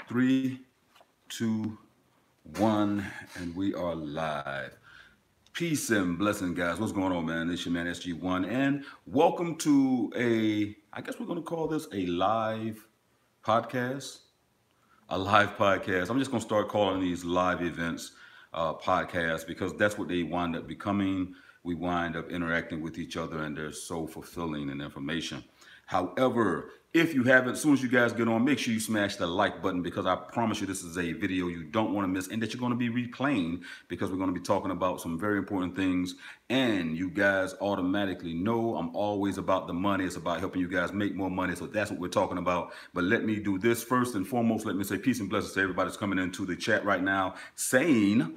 3, 2, 1, and we are live. Peace and blessing, guys. What's going on, man? It's your man SG1, and welcome to I guess we're going to call this a live podcast. A live podcast. I'm just going to start calling these live events podcasts because that's what they wind up becoming. We wind up interacting with each other, and they're so fulfilling in information. However, if you haven't, as soon as you guys get on, make sure you smash the like button because I promise you this is a video you don't want to miss and that you're going to be replaying because we're going to be talking about some very important things. And you guys automatically know I'm always about the money. It's about helping you guys make more money. So that's what we're talking about. But let me do this first and foremost. Let me say peace and blessings to everybody that's coming into the chat right now saying,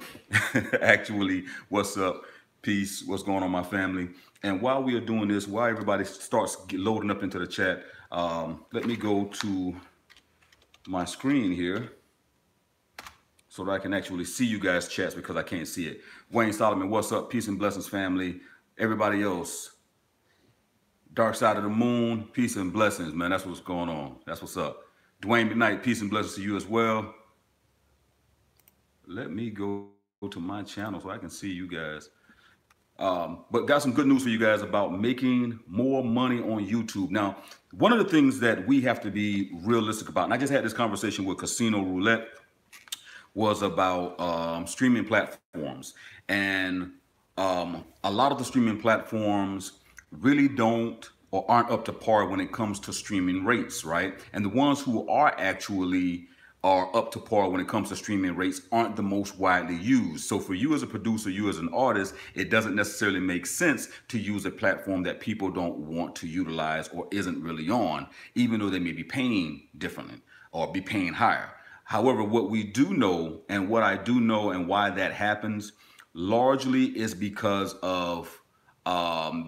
actually, what's up? Peace. What's going on, my family? And while we are doing this, while everybody starts loading up into the chat, let me go to my screen here so that I can actually see you guys' chats because I can't see it. Wayne Solomon, what's up? Peace and blessings, family. Everybody else, Dark Side of the Moon, peace and blessings, man. That's what's going on. That's what's up. Dwayne McKnight, peace and blessings to you as well. Let me go to my channel so I can see you guys. But got some good news for you guys about making more money on YouTube. Now, one of the things that we have to be realistic about, and I just had this conversation with Casino Roulette, was about streaming platforms. And a lot of the streaming platforms really don't or aren't up to par when it comes to streaming rates, right? And the ones who are actually up to par when it comes to streaming rates aren't the most widely used. So for you as a producer, you as an artist, it doesn't necessarily make sense to use a platform that people don't want to utilize or isn't really on, even though they may be paying differently or be paying higher. However, what we do know and what I do know and why that happens largely is because of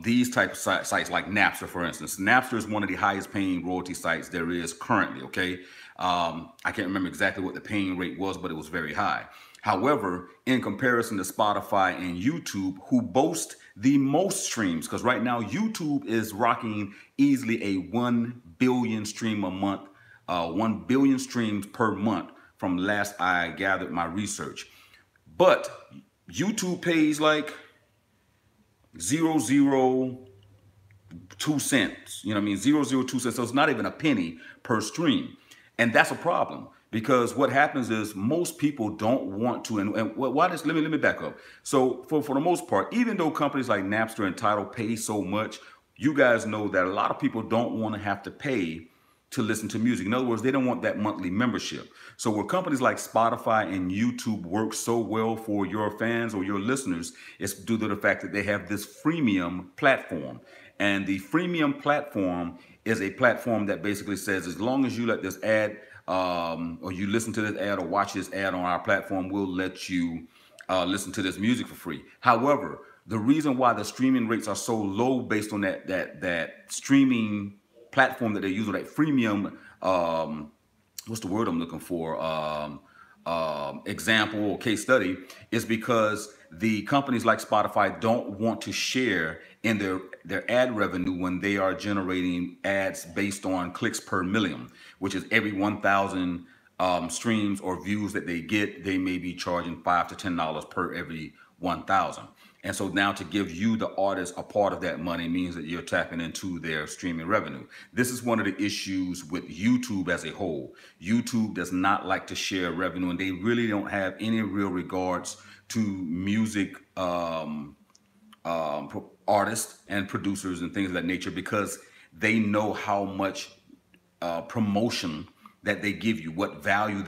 these type of sites like Napster, for instance. Napster is one of the highest paying royalty sites there is currently, okay? I can't remember exactly what the paying rate was, but it was very high. However, in comparison to Spotify and YouTube, who boast the most streams, because right now YouTube is rocking easily a 1 billion stream a month, 1 billion streams per month from last I gathered my research. But YouTube pays like 0.002 cents, you know what I mean? 0.02 cents. So it's not even a penny per stream. And that's a problem because what happens is most people don't want to, and why this, let me back up. So for the most part, even though companies like Napster and Tidal pay so much, you guys know that a lot of people don't want to have to pay to listen to music. In other words, they don't want that monthly membership. So where companies like Spotify and YouTube work so well for your fans or your listeners, it's due to the fact that they have this freemium platform. And the freemium platform is a platform that basically says, as long as you let this ad, or you listen to this ad or watch this ad on our platform, we'll let you listen to this music for free. However, the reason why the streaming rates are so low based on that streaming platform that they use, or that freemium, what's the word I'm looking for? Example or case study, is because the companies like Spotify don't want to share in their ad revenue when they are generating ads based on clicks per million, which is every 1,000 streams or views that they get, they may be charging $5 to $10 per every 1,000. And so now to give you, the artist, a part of that money means that you're tapping into their streaming revenue. This is one of the issues with YouTube as a whole. YouTube does not like to share revenue, and they really don't have any real regards to music artists and producers and things of that nature because they know how much promotion that they give you, what value.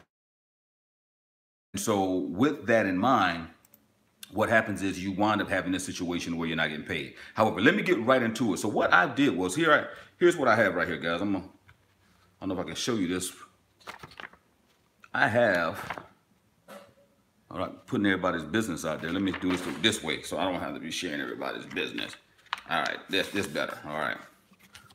And so with that in mind, what happens is you wind up having this situation where you're not getting paid. However, let me get right into it. So what I did was here's what I have right here, guys. I don't know if I can show you this. I have, all right, putting everybody's business out there. Let me do this way so I don't have to be sharing everybody's business. All right, this better. All right.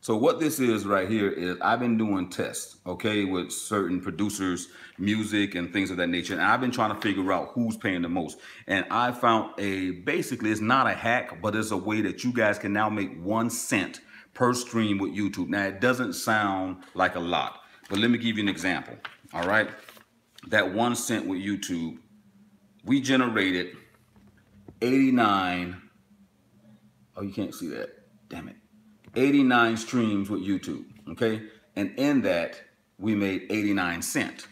So what this is right here is I've been doing tests, okay, with certain producers, music and things of that nature. And I've been trying to figure out who's paying the most. And I found basically it's not a hack, but it's a way that you guys can now make 1 cent per stream with YouTube. Now, it doesn't sound like a lot, but let me give you an example, all right? that 1 cent with YouTube, we generated 89. Oh, you can't see that. Damn it. 89 streams with YouTube. Okay. And in that, we made 89 cents.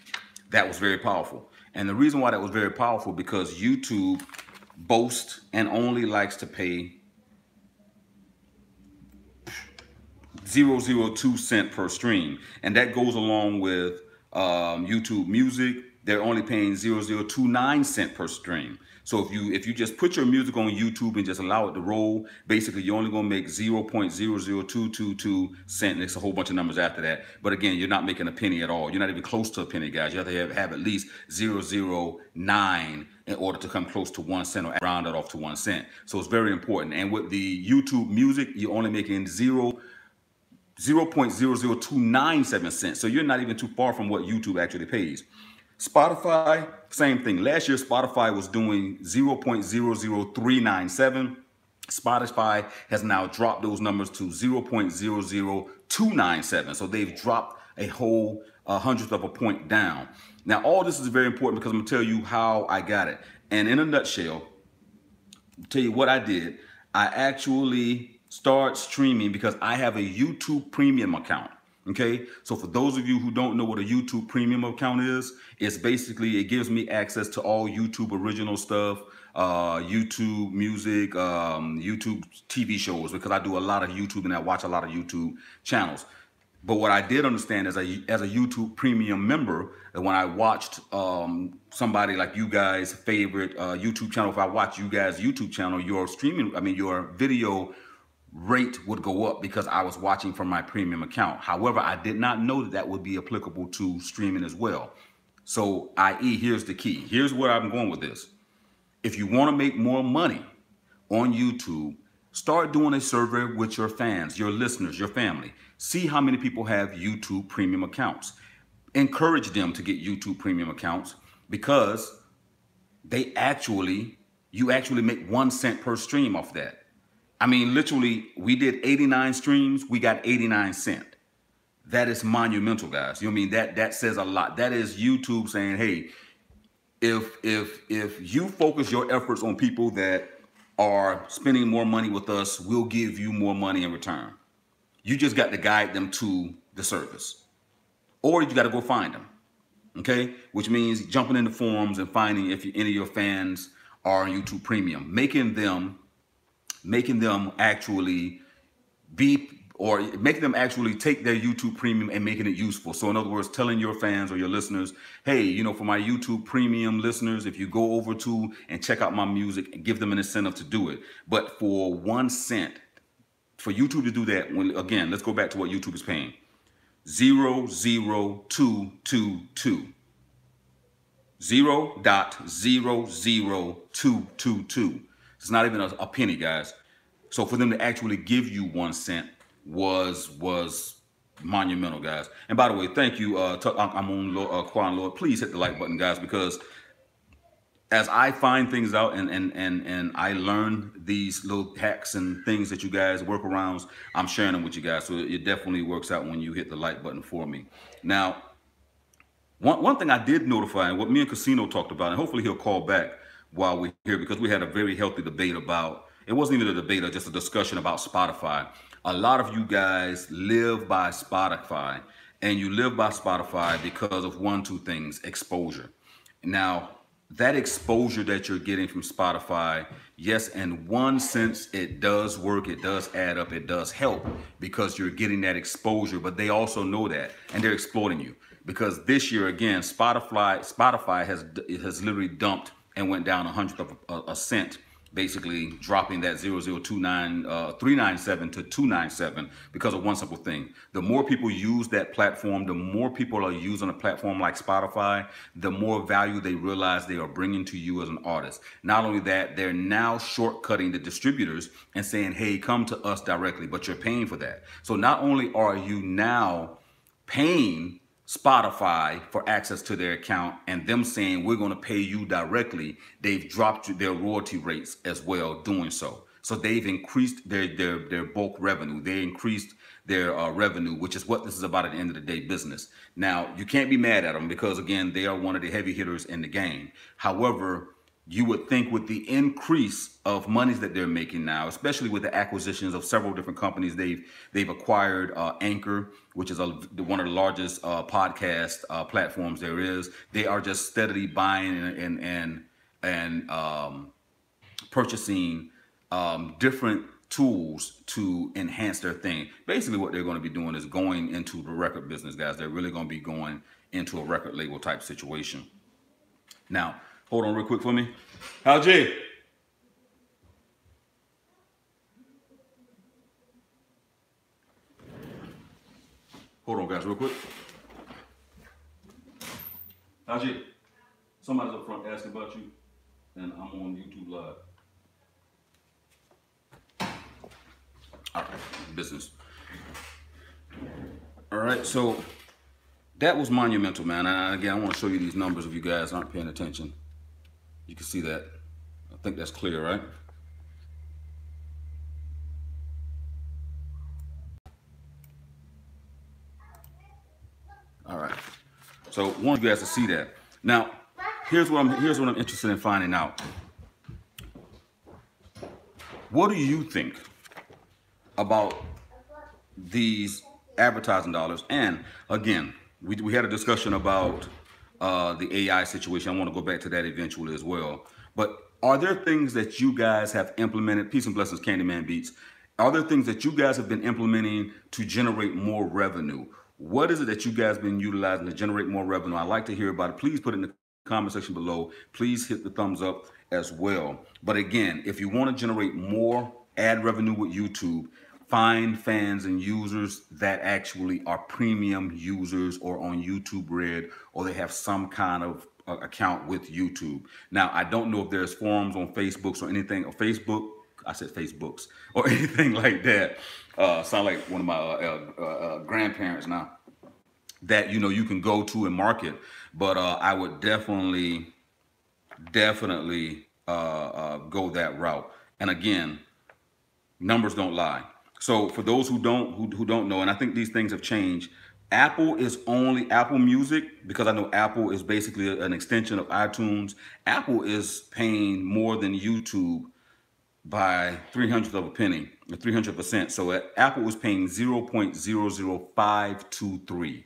That was very powerful. And the reason why that was very powerful, because YouTube boasts and only likes to pay 0.002 cent per stream. And that goes along with YouTube Music. They're only paying 0.029 cent per stream. So if you just put your music on YouTube and just allow it to roll, basically you're only gonna make 0.00222 cent. And it's a whole bunch of numbers after that. But again, you're not making a penny at all. You're not even close to a penny, guys. You have to have at least 0.009 in order to come close to 1 cent or round it off to 1 cent. So it's very important. And with the YouTube Music, you're only making 0.00297 cents. So you're not even too far from what YouTube actually pays. Spotify, same thing. Last year, Spotify was doing 0.00397. Spotify has now dropped those numbers to 0.00297. So they've dropped a whole hundredth of a point down. Now, all this is very important because I'm gonna tell you how I got it. And in a nutshell, I'll tell you what I did. I actually started streaming because I have a YouTube premium account. Okay, so for those of you who don't know what a YouTube premium account is, it's basically, it gives me access to all YouTube original stuff, YouTube music, YouTube TV shows, because I do a lot of YouTube and I watch a lot of YouTube channels. But what I did understand as a YouTube premium member, and when I watched somebody like you guys' favorite YouTube channel, if I watch you guys' YouTube channel, your video rate would go up because I was watching from my premium account. However, I did not know that would be applicable to streaming as well. So, i.e., here's the key. Here's where I'm going with this. If you want to make more money on YouTube, start doing a survey with your fans, your listeners, your family. See how many people have YouTube premium accounts. Encourage them to get YouTube premium accounts, because you actually make 1 cent per stream off that. I mean, literally, we did 89 streams, we got 89 cents. That is monumental, guys. You know what I mean? That says a lot. That is YouTube saying, hey, if you focus your efforts on people that are spending more money with us, we'll give you more money in return. You just got to guide them to the service. Or you got to go find them, okay? Which means jumping in the forums and finding if any of your fans are on YouTube Premium, making them actually take their YouTube Premium and making it useful. So in other words, telling your fans or your listeners, hey, you know, for my YouTube Premium listeners, if you go over to and check out my music, and give them an incentive to do it. But for 1 cent, for YouTube to do that, again, let's go back to what YouTube is paying. 0.00222. 0.00222. It's not even a penny, guys. So for them to actually give you 1 cent was monumental, guys. And by the way, thank you. I'm on Quan Lord. Please hit the like button, guys, because as I find things out and I learn these little hacks and things that you guys work around, I'm sharing them with you guys. So it definitely works out when you hit the like button for me. Now, one thing I did notify, and what me and Casino talked about, and hopefully he'll call back while we're here, because we had a very healthy debate about, it wasn't even a debate, just a discussion about Spotify. A lot of you guys live by Spotify, and you live by Spotify because of two things: exposure. Now, that exposure that you're getting from Spotify, yes, in one sense, it does work, it does add up, it does help, because you're getting that exposure, but they also know that, and they're exploiting you. Because this year, again, Spotify has literally dumped and went down 1/100 of a cent, basically dropping that 0.029 to 297 because of one simple thing. The more people use that platform, the more people are using a platform like Spotify, the more value they realize they are bringing to you as an artist. Not only that, they're now shortcutting the distributors and saying, hey, come to us directly, but you're paying for that. So not only are you now paying Spotify for access to their account and them saying we're going to pay you directly, they've dropped their royalty rates as well doing so. So they've increased their bulk revenue. They increased their revenue, which is what this is about at the end of the day, business. Now, you can't be mad at them because, again, they are one of the heavy hitters in the game. However, you would think with the increase of monies that they're making now, especially with the acquisitions of several different companies, they've acquired Anchor, which is one of the largest podcast platforms there is. They are just steadily buying and purchasing different tools to enhance their thing. Basically, what they're going to be doing is going into the record business, guys. They're really going to be going into a record label type situation. Now, hold on real quick for me. Hal J. Hold on, guys, real quick. Hal J. Somebody's up front asking about you, and I'm on YouTube Live. All right, business. All right, so that was monumental, man. And again, I want to show you these numbers if you guys aren't paying attention. You can see that. I think that's clear, right? All right. So I want you guys to see that. Now, here's what I'm interested in finding out. What do you think about these advertising dollars? And again, we had a discussion about the AI situation. I want to go back to that eventually as well. But are there things that you guys have implemented? Peace and blessings, Candyman Beats. Are there things that you guys have been implementing to generate more revenue? What is it that you guys have been utilizing to generate more revenue? I'd like to hear about it. Please put it in the comment section below. Please hit the thumbs up as well. But again, if you want to generate more ad revenue with YouTube, find fans and users that actually are premium users or on YouTube Red, or they have some kind of account with YouTube. Now, I don't know if there's forums on Facebooks or anything, or I said Facebooks, or anything like that. Sound like one of my grandparents now, that, you know, you can go to and market. But I would definitely go that route. And again, numbers don't lie. So for those who don't know, and I think these things have changed, Apple is only Apple Music, because I know Apple is basically an extension of iTunes. Apple is paying more than YouTube by 300th of a penny, or 300%. So Apple was paying 0.00523.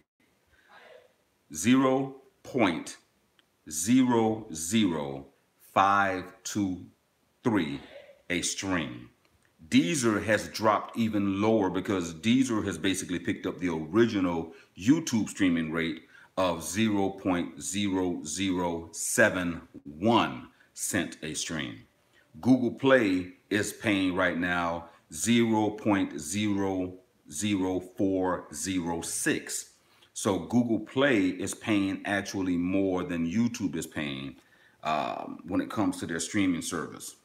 0.00523 a stream. Deezer has dropped even lower, because Deezer has basically picked up the original YouTube streaming rate of 0.0071 cent a stream. Google Play is paying right now 0.00406. So Google Play is paying actually more than YouTube is paying when it comes to their streaming service.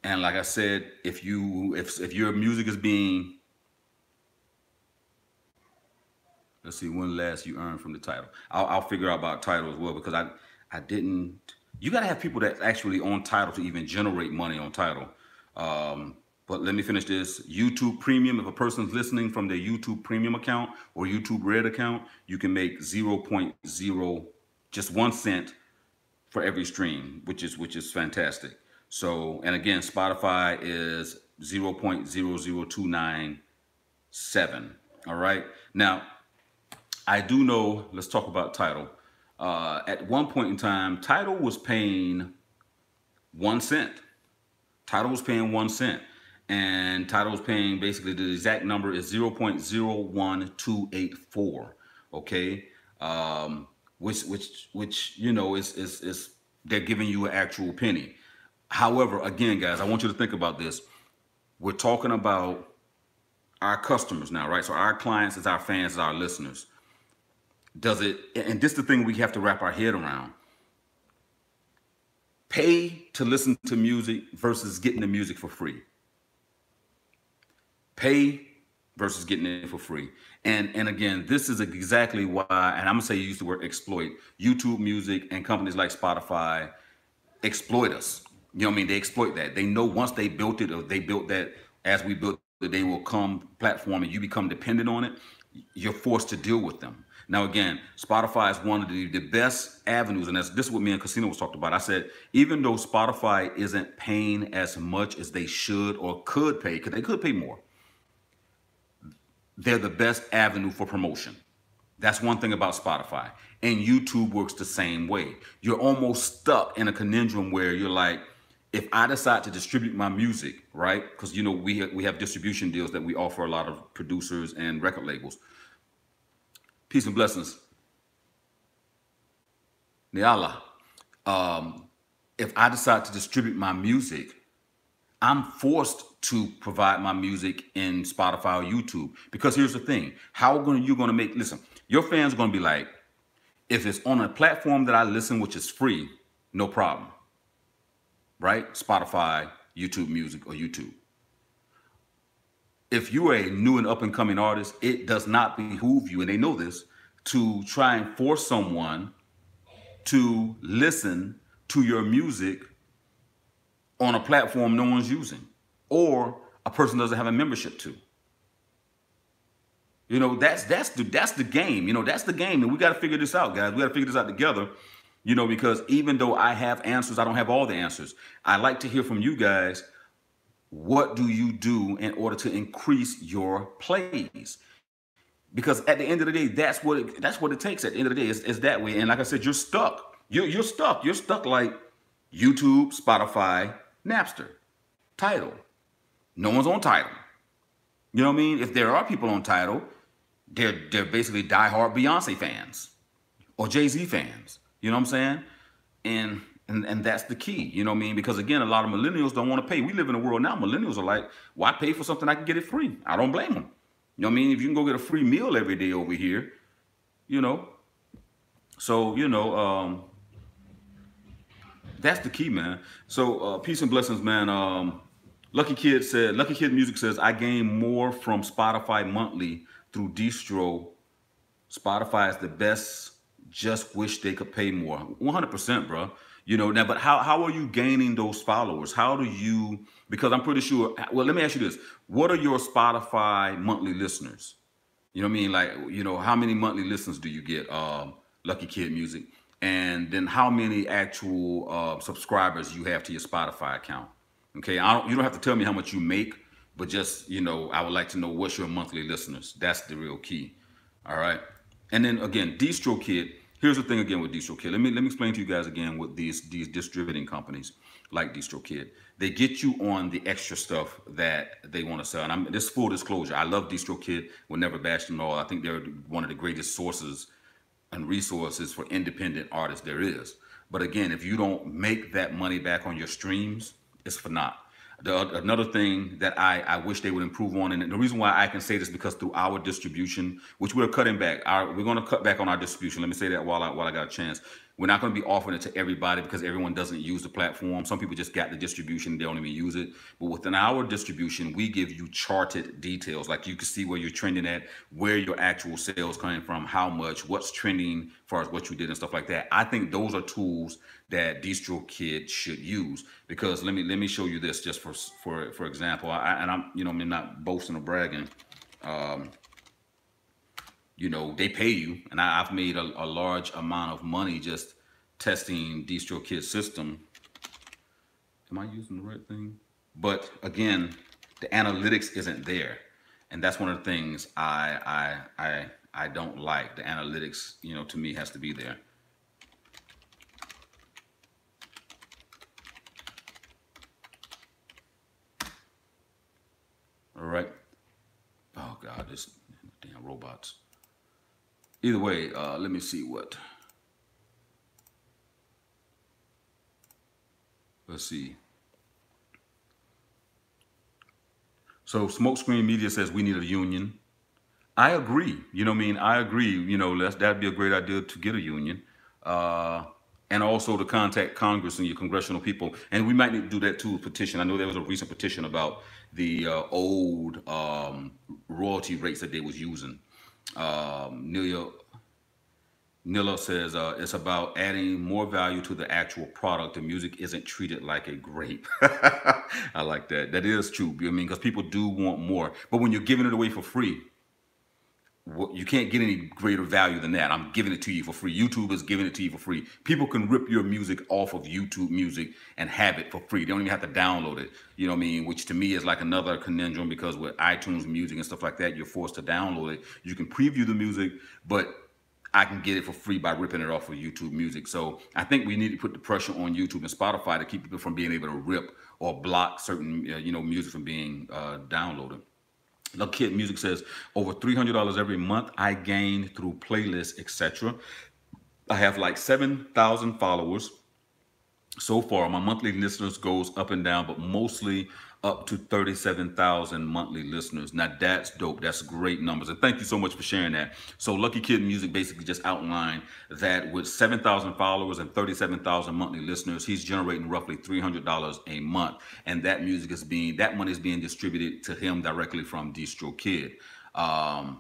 And like I said, if your music is being, let's see, when last you earned from the title. I'll figure out about title as well, because I didn't. You got to have people that actually on title to even generate money on title. But let me finish this. YouTube Premium, if a person's listening from their YouTube Premium account or YouTube Red account, you can make 0.0, just 1 cent for every stream, which is fantastic. So, and again, Spotify is 0.00297. All right. Now, I do know, let's talk about Tidal. At one point in time, Tidal was paying 1 cent. Tidal was paying 1 cent. And Tidal was paying, basically the exact number is 0.01284. Okay. Which you know is they're giving you an actual penny. However, again, guys, I want you to think about this. We're talking about our customers now, right? So our clients is our fans, is our listeners. Does it, and this is the thing we have to wrap our head around. Pay to listen to music versus getting the music for free. Pay versus getting it for free. And again, this is exactly why, and I'm gonna say you use the word exploit. YouTube Music and companies like Spotify exploit us. You know what I mean? They exploit that. They know once they built it, or they built that as we built it, they will come platform and you become dependent on it. You're forced to deal with them. Now, again, Spotify is one of the best avenues, and this is what me and Casino was talking about. I said, even though Spotify isn't paying as much as they should or could pay, because they could pay more, they're the best avenue for promotion. That's one thing about Spotify. And YouTube works the same way. You're almost stuck in a conundrum where you're like, if I decide to distribute my music, right? Because, you know, we have distribution deals that we offer a lot of producers and record labels. Peace and blessings. Niala. If I decide to distribute my music, I'm forced to provide my music in Spotify or YouTube. Because here's the thing. How are you going to make, listen, your fans are going to be like, if it's on a platform that I listen, which is free, no problem. Right? Spotify, YouTube Music, or YouTube. If you are a new and up-and-coming artist, it does not behoove you, and they know this, to try and force someone to listen to your music on a platform no one's using, or a person doesn't have a membership to. You know, that's the game. You know, that's the game, and we got to figure this out, guys. We got to figure this out together. You know, because even though I have answers, I don't have all the answers. I like to hear from you guys. What do you do in order to increase your plays? Because at the end of the day, that's what it takes. At the end of the day, it's that way. And like I said, you're stuck. You're stuck. You're stuck like YouTube, Spotify, Napster, Tidal. No one's on Tidal. You know what I mean? If there are people on Tidal, they're basically diehard Beyonce fans or Jay-Z fans. You know what I'm saying? And that's the key, you know what I mean? Because again, a lot of millennials don't want to pay. We live in a world now, millennials are like, why pay for something I can get it free? I don't blame them. You know what I mean? If you can go get a free meal every day over here, you know. So, you know, that's the key, man. So peace and blessings, man. Lucky Kid Music says, I gain more from Spotify monthly through Distro. Spotify is the best. Just wish they could pay more. 100%, bro. You know, now, but how are you gaining those followers? How do you, because I'm pretty sure, well, let me ask you this. What are your Spotify monthly listeners? You know what I mean? Like, you know, how many monthly listens do you get, Lucky Kid Music? And then how many actual subscribers you have to your Spotify account? Okay, you don't have to tell me how much you make, but just, you know, I would like to know what's your monthly listeners. That's the real key. All right. And then again, DistroKid. Here's the thing again with DistroKid. Let me explain to you guys again with these distributing companies like DistroKid. They get you on the extra stuff that they want to sell. And this full disclosure, I love DistroKid. Will never bash them at all. I think they're one of the greatest sources and resources for independent artists there is. But again, if you don't make that money back on your streams, it's for naught. Another thing that I wish they would improve on, and the reason why I can say this because through our distribution, which we're cutting back, we're going to cut back on our distribution. Let me say that while I got a chance. We're not going to be offering it to everybody because everyone doesn't use the platform. Some people just got the distribution, they don't even use it. But within our distribution, we give you charted details. Like you can see where you're trending at, where your actual sales coming from, how much, what's trending as far as what you did and stuff like that. I think those are tools that DistroKid should use. Because let me show you this just for example. I'm not boasting or bragging. You know, they pay you, and I've made a large amount of money just testing DistroKid's system. Am I using the right thing? But again, the analytics isn't there, and that's one of the things I don't like. The analytics, you know, to me has to be there. All right. Oh God, this damn robots. Either way, let me see what. Let's see. So Smokescreen Media says we need a union. I agree. You know what I mean? I agree. You know, that'd be a great idea to get a union. And also to contact Congress and your congressional people. And we might need to do that too, a petition. I know there was a recent petition about the old royalty rates that they was using. Nilla says it's about adding more value to the actual product. The music isn't treated like a grape. I like that. That is true. I mean, because people do want more. But when you're giving it away for free, you can't get any greater value than that. I'm giving it to you for free. YouTube is giving it to you for free. People can rip your music off of YouTube Music and have it for free. They don't even have to download it. You know what I mean? Which to me is like another conundrum, because with iTunes Music and stuff like that, you're forced to download it. You can preview the music, but I can get it for free by ripping it off of YouTube Music. So I think we need to put the pressure on YouTube and Spotify to keep people from being able to rip or block certain music from being downloaded. The Kid Music says, over $300 every month I gain through playlists, etc. I have like 7,000 followers so far. My monthly listeners goes up and down, but mostly up to 37,000 monthly listeners. Now that's dope. That's great numbers. And thank you so much for sharing that. So Lucky Kid Music basically just outlined that with 7,000 followers and 37,000 monthly listeners, he's generating roughly $300 a month. And that money is being distributed to him directly from DistroKid. And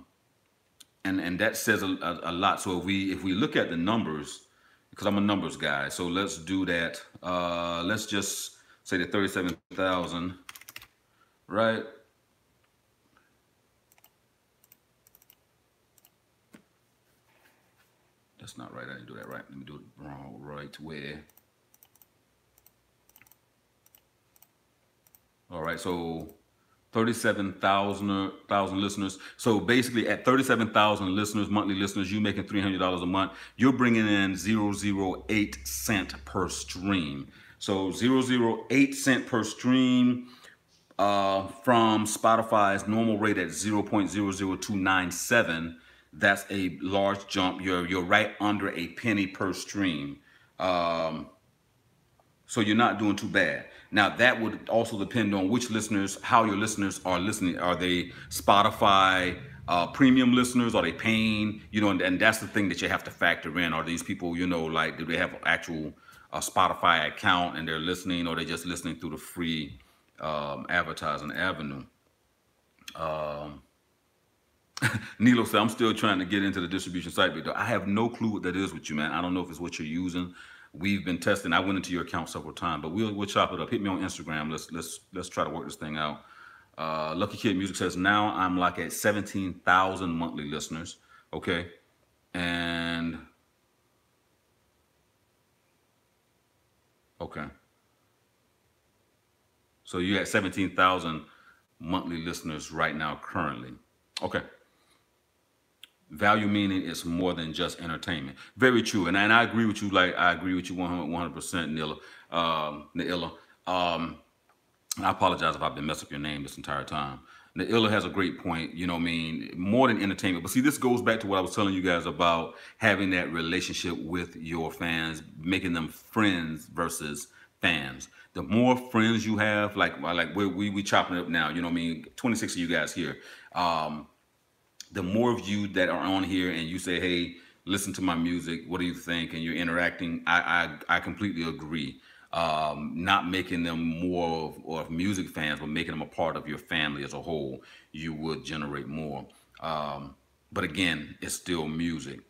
that says a lot. So if we look at the numbers, because I'm a numbers guy, so let's do that. Let's just say that 37,000, right? That's not right. I didn't do that right. Let me do it wrong. Right where? All right. So 37,000 listeners. So basically at 37,000 listeners, monthly listeners, you making $300 a month. You're bringing in 0.008 cent per stream. So 0.008 cent per stream from Spotify's normal rate at 0.00297. That's a large jump. You're right under a penny per stream. So you're not doing too bad. Now that would also depend on which listeners, how your listeners are listening. Are they Spotify premium listeners? Are they paying? And that's the thing that you have to factor in. Are these people, like, do they have actual Spotify account and they're listening, or are they just listening through the free advertising avenue? Nilo said, I'm still trying to get into the distribution site, but I have no clue what that is with you, man. I don't know if it's what you're using. We've been testing. I went into your account several times, but we'll chop it up. Hit me on Instagram. Let's try to work this thing out. Lucky Kid Music says, now I'm like at 17,000 monthly listeners. Okay. And okay. So you had 17,000 monthly listeners right now currently. Okay. Value meaning it's more than just entertainment. Very true. And I agree with you. Like, I agree with you 100%, Naila. I apologize if I've been messing up your name this entire time. Naila has a great point, more than entertainment. But see, this goes back to what I was telling you guys about having that relationship with your fans, making them friends versus fans. The more friends you have, like we chopping it up now, 26 of you guys here. The more of you that are on here and you say, hey, listen to my music, what do you think? And you're interacting, I completely agree. Not making them more of music fans, but making them a part of your family as a whole, you would generate more. But again, it's still music.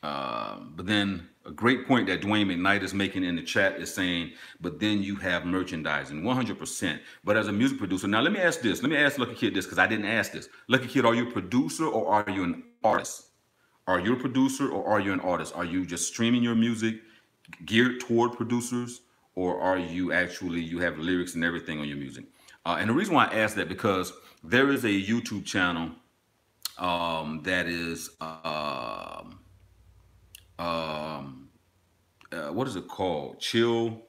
But then a great point that Dwayne McKnight is making in the chat is saying, but then you have merchandising, 100%. But as a music producer, now let me ask this. Let me ask Lucky Kid this, because I didn't ask this. Lucky Kid, are you a producer or are you an artist? Are you a producer or are you an artist? Are you just streaming your music geared toward producers, or are you actually, you have lyrics and everything on your music? And the reason why I ask that, because there is a YouTube channel that is... what is it called? Chill.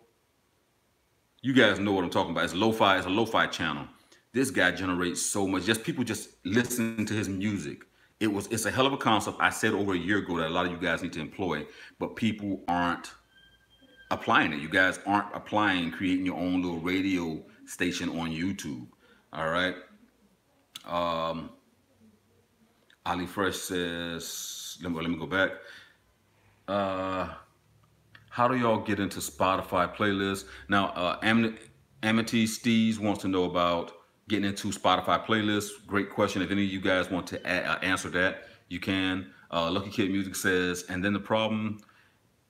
You guys know what I'm talking about. It's lo-fi. It's a lo-fi channel. This guy generates so much. People just listen to his music. It's a hell of a concept. I said over a year ago that a lot of you guys need to employ, but people aren't applying it. You guys aren't applying, creating your own little radio station on YouTube. All right. Ali Fresh says, let me go back. How do y'all get into Spotify playlists? Now, Amity Steez wants to know about getting into Spotify playlists. Great question. If any of you guys want to answer that, you can. Lucky Kid Music says, and then the problem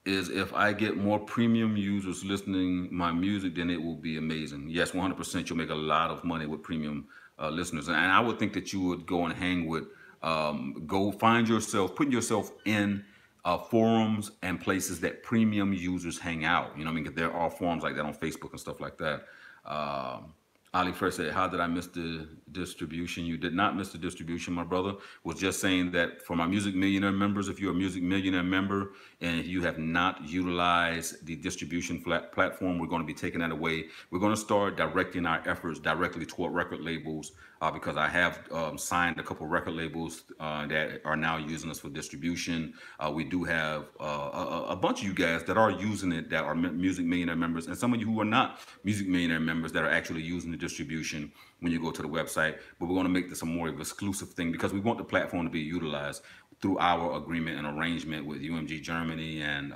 is if I get more premium users listening my music, then it will be amazing. Yes, 100%. You'll make a lot of money with premium listeners, and I would think that you would go and hang with, go find yourself, putting yourself in forums and places that premium users hang out. You know what I mean? 'Cause there are forums like that on Facebook and stuff like that. Ali first said, how did I miss the distribution? You did not miss the distribution, my brother. Was just saying that for my Music Millionaire members, if you're a Music Millionaire member and you have not utilized the distribution platform, we're going to be taking that away. We're going to start directing our efforts directly toward record labels, because I have signed a couple record labels that are now using us for distribution. We do have a bunch of you guys that are using it that are Music Millionaire members, and some of you who are not Music Millionaire members that are actually using the distribution when you go to the website. But we're going to make this a more of an exclusive thing because we want the platform to be utilized through our agreement and arrangement with UMG Germany and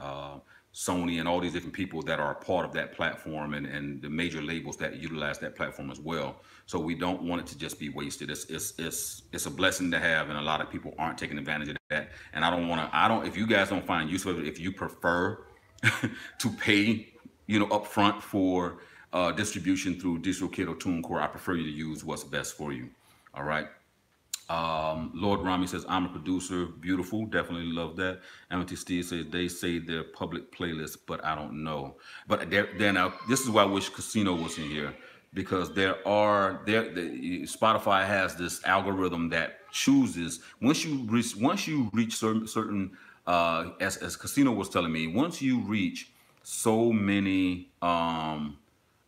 Sony and all these different people that are a part of that platform, and the major labels that utilize that platform as well. So we don't want it to just be wasted. It's a blessing to have, and a lot of people aren't taking advantage of that. And I don't want to, if you guys don't find use of it, if you prefer to pay, up front for distribution through DistroKid or TuneCore, I prefer you to use what's best for you. All right. Lord Rami says, I'm a producer. Beautiful. Definitely love that. Amity Steve says, they say they're public playlists, but I don't know. But now, this is why I wish Casino was in here, because Spotify has this algorithm that chooses once you reach certain as Casino was telling me, once you reach so many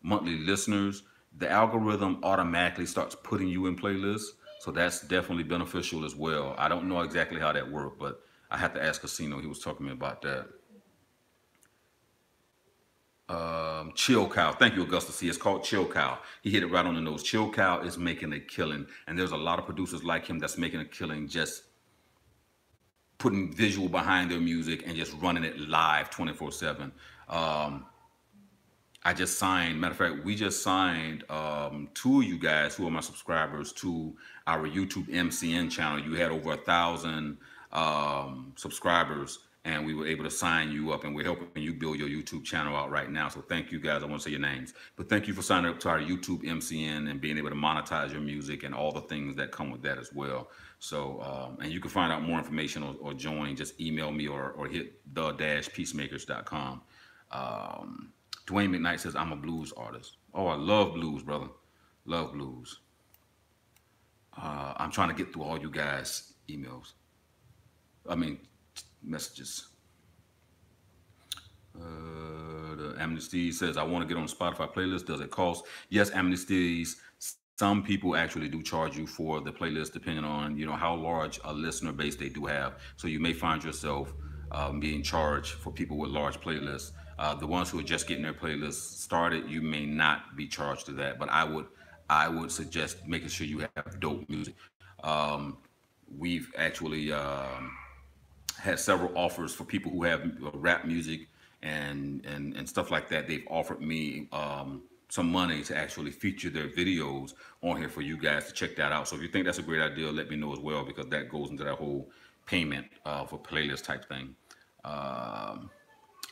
monthly listeners, the algorithm automatically starts putting you in playlists. So that's definitely beneficial as well. I don't know exactly how that worked, but I have to ask Casino. He was talking to me about that. Chill Cow. Thank you, Augustus. See, it's called Chill Cow. He hit it right on the nose. Chill Cow is making a killing. And there's a lot of producers like him that's making a killing just putting visual behind their music and just running it live 24/7. I just signed, matter of fact, we just signed 2 of you guys who are my subscribers to our YouTube MCN channel. You had over 1,000 subscribers, and we were able to sign you up, and we're helping you build your YouTube channel out right now. So thank you guys. I won't say your names, but thank you for signing up to our YouTube MCN and being able to monetize your music and all the things that come with that as well. So, and you can find out more information or join, just email me or hit the-peacemakers.com. Dwayne McKnight says, I'm a blues artist. Oh, I love blues, brother. Love blues. I'm trying to get through all you guys' emails. Messages. The Amnesty says, I want to get on the Spotify playlist. Does it cost? Yes, Amnesties. Some people actually do charge you for the playlist depending on, how large a listener base they do have. So you may find yourself being charged for people with large playlists. The ones who are just getting their playlists started, you may not be charged to that, but I would suggest making sure you have dope music. We've actually had several offers for people who have rap music and stuff like that. They've offered me some money to actually feature their videos on here for you guys to check that out. So if you think that's a great idea, let me know as well, because that goes into that whole payment for playlist type thing.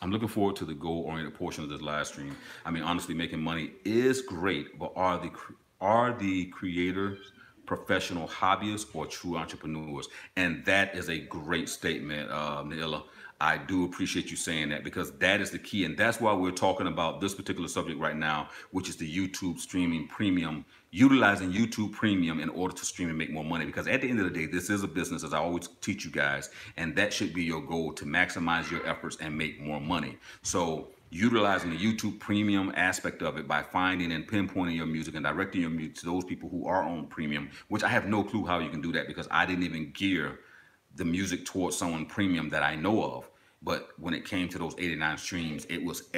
I'm looking forward to the goal-oriented portion of this live stream. Honestly, making money is great, but are the creators professional hobbyists or true entrepreneurs? And that is a great statement, Naila. I do appreciate you saying that, because that is the key. And that's why we're talking about this particular subject right now, which is the YouTube streaming premium, utilizing YouTube premium in order to stream and make more money. Because at the end of the day, this is a business, as I always teach you guys, and that should be your goal, to maximize your efforts and make more money. So utilizing the YouTube premium aspect of it by finding and pinpointing your music and directing your music to those people who are on premium, which I have no clue how you can do that, because I didn't even gear the music towards someone premium that I know of. But when it came to those 89 streams, it was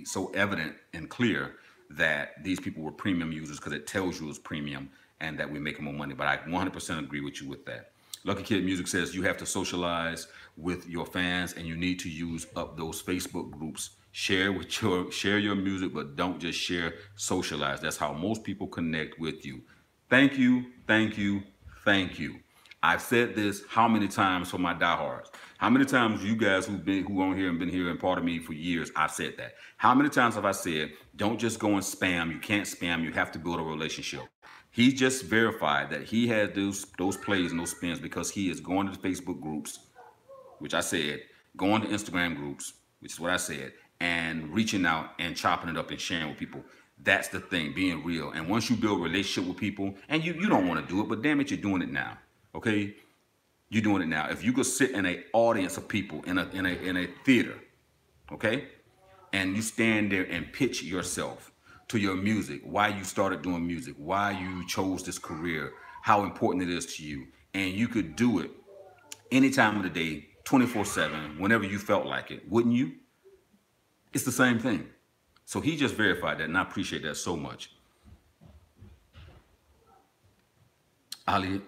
so evident and clear that these people were premium users, because it tells you it's premium and that we're making more money. But I 100% agree with you with that. Lucky Kid Music says, you have to socialize with your fans, and you need to use up those Facebook groups. Share your music, but don't just share, socialize. That's how most people connect with you. Thank you, thank you, thank you. I've said this how many times for my diehards? How many times you guys who on here and been here and part of me for years, I've said that. How many times have I said, don't just go and spam. You can't spam. You have to build a relationship. He just verified that he had those plays and those spins because he is going to the Facebook groups, which I said, going to Instagram groups, which is what I said, and reaching out and chopping it up and sharing with people. That's the thing, being real. And once you build a relationship with people, and you don't want to do it, but damn it, you're doing it now. Okay? You're doing it now. If you could sit in an audience of people in a theater, okay, and you stand there and pitch yourself to your music, why you started doing music, why you chose this career, how important it is to you, and you could do it any time of the day, 24/7, whenever you felt like it, wouldn't you? It's the same thing. So he just verified that, and I appreciate that so much. Ali,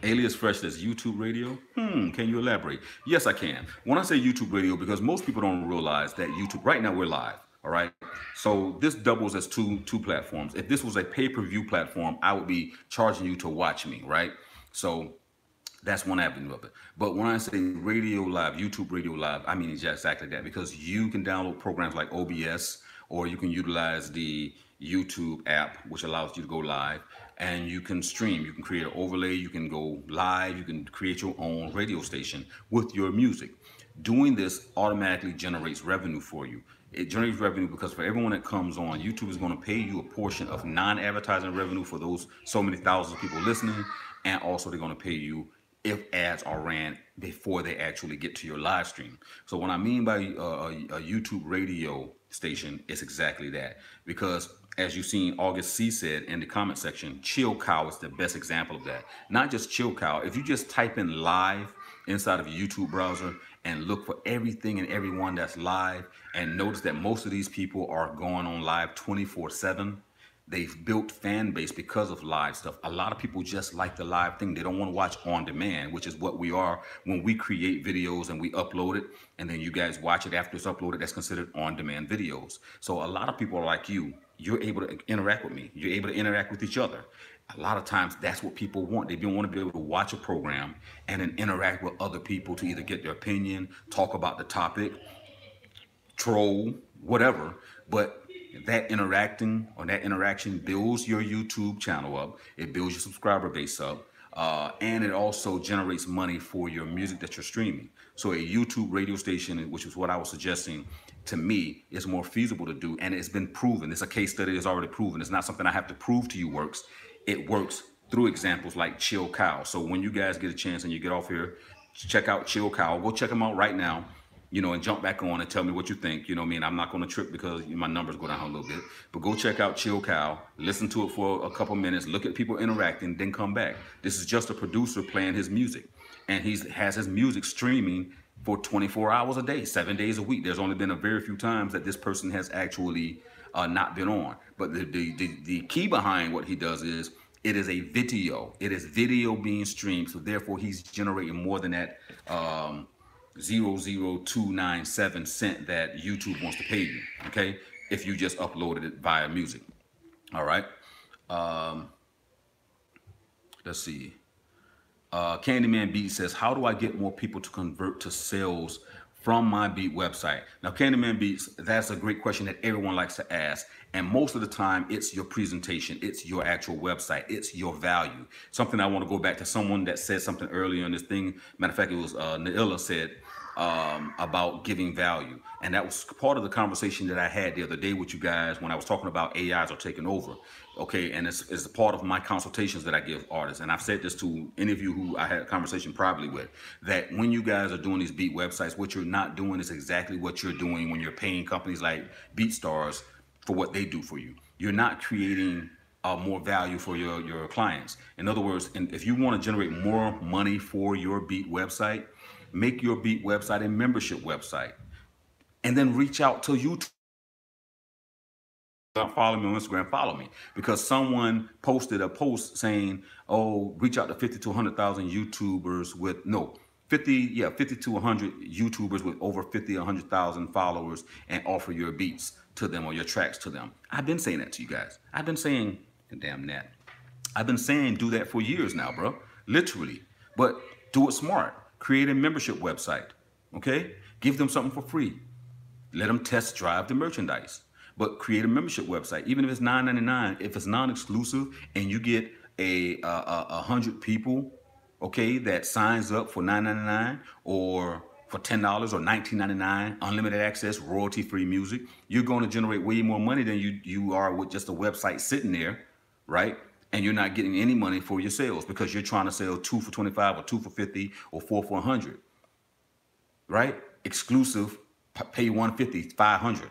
Alias Fresh says YouTube radio. Can you elaborate? Yes, I can. When I say YouTube radio, because most people don't realize that YouTube, right now we're live, all right? So this doubles as two platforms. If this was a pay-per-view platform, I would be charging you to watch me, right? So that's one avenue of it. But when I say radio live, YouTube radio live, I mean exactly that, because you can download programs like OBS, or you can utilize the YouTube app, which allows you to go live, and you can stream. You can create an overlay, you can go live, you can create your own radio station with your music. Doing this automatically generates revenue for you. It generates revenue because for everyone that comes on, YouTube is going to pay you a portion of non-advertising revenue for those so many thousands of people listening, and also they're going to pay you if ads are ran before they actually get to your live stream. So what I mean by a YouTube radio station is exactly that. Because as you've seen, August C said in the comment section, Chill Cow is the best example of that. Not just Chill Cow. If you just type in live inside of your YouTube browser and look for everything and everyone that's live, and notice that most of these people are going on live 24/7. They've built fan base because of live stuff. A lot of people just like the live thing. They don't want to watch on demand, which is what we are when we create videos and we upload it, and then you guys watch it after it's uploaded. That's considered on demand videos. So a lot of people are like you. You're able to interact with me. You're able to interact with each other. A lot of times that's what people want. They want to be able to watch a program and then interact with other people to either get their opinion, talk about the topic, troll, whatever. But that interaction builds your YouTube channel up. It builds your subscriber base up. And it also generates money for your music that you're streaming. So a YouTube radio station, which is what I was suggesting, to me, is more feasible to do. And it's been proven. It's a case study that's already proven. It's not something I have to prove to you works. It works through examples like Chill Cow. So when you guys get a chance and you get off here, check out Chill Cow. Go check them out right now. And jump back on and tell me what you think. You know what I mean? I'm not going to trip because my numbers go down a little bit. But go check out Chill Cow. Listen to it for a couple minutes. Look at people interacting, then come back. This is just a producer playing his music. And he has his music streaming for 24 hours a day, 7 days a week. There's only been a very few times that this person has actually not been on. But the key behind what he does is it is a video. It is video being streamed. So therefore, he's generating more than that 0.00297 cent that YouTube wants to pay you, okay, if you just uploaded it via music. All right. Let's see. Candyman Beat says, how do I get more people to convert to sales from my beat website? Now, Candyman Beats, that's a great question that everyone likes to ask. And most of the time, it's your presentation. It's your actual website. It's your value. Something I want to go back to someone that said something earlier in this thing. Matter of fact, it was Naila said about giving value. And that was part of the conversation that I had the other day with you guys when I was talking about AIs are taking over. Okay, and it's a part of my consultations that I give artists. And I've said this to any of you who I had a conversation privately with, that when you guys are doing these beat websites, what you're not doing is exactly what you're doing when you're paying companies like BeatStars for what they do for you. You're not creating more value for your clients. In other words, and if you want to generate more money for your beat website, make your beat website a membership website, and then reach out to YouTube. Follow me on Instagram, follow me, because someone posted a post saying, oh, reach out to 50 to 100,000 YouTubers with 50 to 100 YouTubers with over 50 or 100,000 followers and offer your beats to them or your tracks to them. I've been saying that to you guys. I've been saying, damn that. I've been saying do that for years now, bro. Literally. But do it smart. Create a membership website. Okay? Give them something for free. Let them test drive the merchandise. But create a membership website, even if it's $9.99, if it's non-exclusive, and you get a hundred people, okay, that signs up for $9.99 or for $10 or $19.99, unlimited access, royalty-free music, you're going to generate way more money than you are with just a website sitting there, right? And you're not getting any money for your sales because you're trying to sell 2 for 25 or 2 for 50 or 4 for 100, right? Exclusive, pay 150, 500.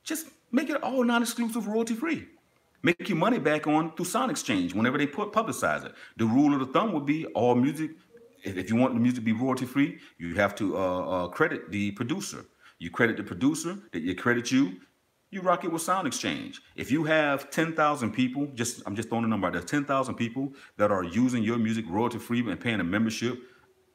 Just make it all non-exclusive, royalty-free. Make your money back on through SoundExchange whenever they publicize it. The rule of the thumb would be all music, if you want the music to be royalty-free, you have to credit the producer. You credit the producer, that you credit you rock it with SoundExchange. If you have 10,000 people, I'm just throwing a number out there, 10,000 people that are using your music royalty-free and paying a membership,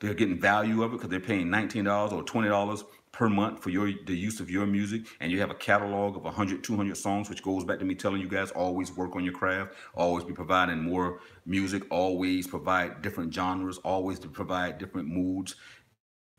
they're getting value of it because they're paying $19 or $20 per month for the use of your music, and you have a catalog of 100, 200 songs, which goes back to me telling you guys, always work on your craft, always be providing more music, always provide different genres, always to provide different moods,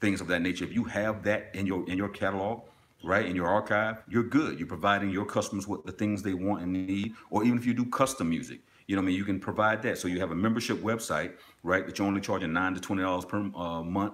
things of that nature. If you have that in your catalog, right, in your archive, you're good. You're providing your customers with the things they want and need, or even if you do custom music, you know what I mean, you can provide that. So you have a membership website, right, that you're only charging $9 to $20 per month.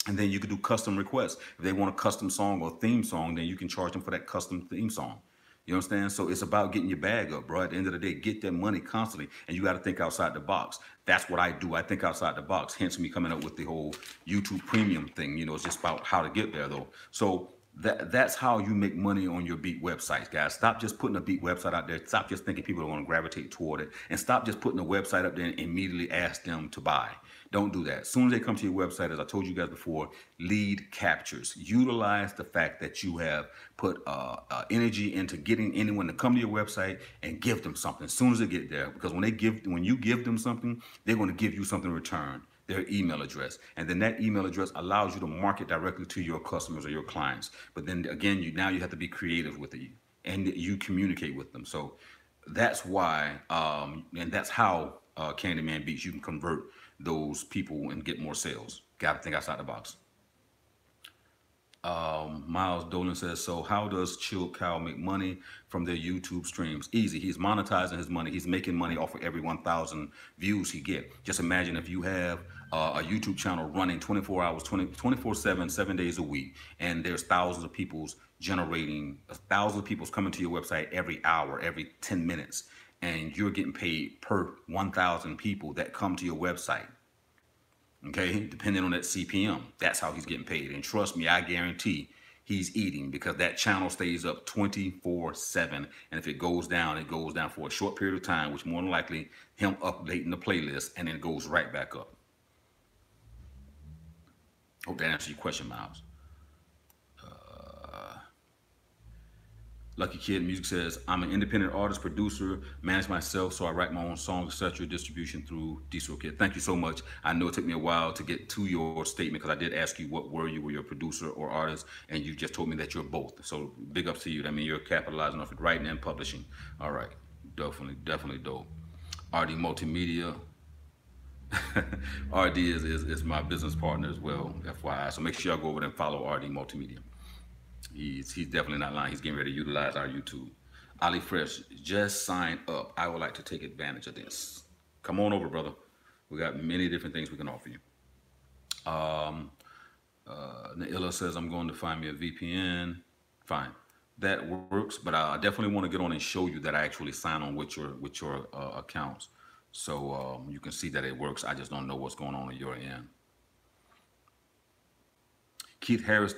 And then you can do custom requests. If they want a custom song or theme song, then you can charge them for that custom theme song. You understand? So it's about getting your bag up, bro. At the end of the day, get that money constantly. And you got to think outside the box. That's what I do. I think outside the box. Hence me coming up with the whole YouTube premium thing. You know, it's just about how to get there, though. So that's how you make money on your beat websites, guys. Stop just putting a beat website out there. Stop just thinking people are going to gravitate toward it. And stop just putting a website up there and immediately ask them to buy. Don't do that. As soon as they come to your website, as I told you guys before, lead captures. Utilize the fact that you have put energy into getting anyone to come to your website and give them something as soon as they get there. Because when you give them something, they're going to give you something in return, their email address. And then that email address allows you to market directly to your customers or your clients. But then again, now you have to be creative with it and you communicate with them. So that's why, and that's how Candyman Beats, you can convert those people and get more sales. Got to think outside the box. Miles Dolan says, so how does Chill Cow make money from their YouTube streams? Easy. He's monetizing his money. He's making money off of every 1,000 views he get. Just imagine if you have a YouTube channel running 24 hours, 24/7, 7 days a week, and there's thousands of people's generating, thousands of people's coming to your website every hour, every 10 minutes, and you're getting paid per 1,000 people that come to your website. Okay, depending on that CPM, that's how he's getting paid. And trust me, I guarantee he's eating because that channel stays up 24/7. And if it goes down for a short period of time, which more than likely him updating the playlist, and then it goes right back up. Hope that answers your question, Miles. Lucky Kid Music says, I'm an independent artist, producer, manage myself, so I write my own songs, etc., distribution through DistroKid. Thank you so much. I know it took me a while to get to your statement because I did ask you what were you a producer or artist, and you just told me that you're both. So big ups to you. I mean, you're capitalizing off it, writing and publishing. All right, definitely dope. RD Multimedia. RD is my business partner as well, FYI. So make sure y'all go over there and follow RD Multimedia. He's definitely not lying. He's getting ready to utilize our YouTube. Ali Fresh, just sign up. I would like to take advantage of this. Come on over, brother. We got many different things we can offer you. Naila says, I'm going to find me a VPN. Fine. That works, but I definitely want to get on and show you that I actually sign on with your accounts. So you can see that it works. I just don't know what's going on your end. Keith Harris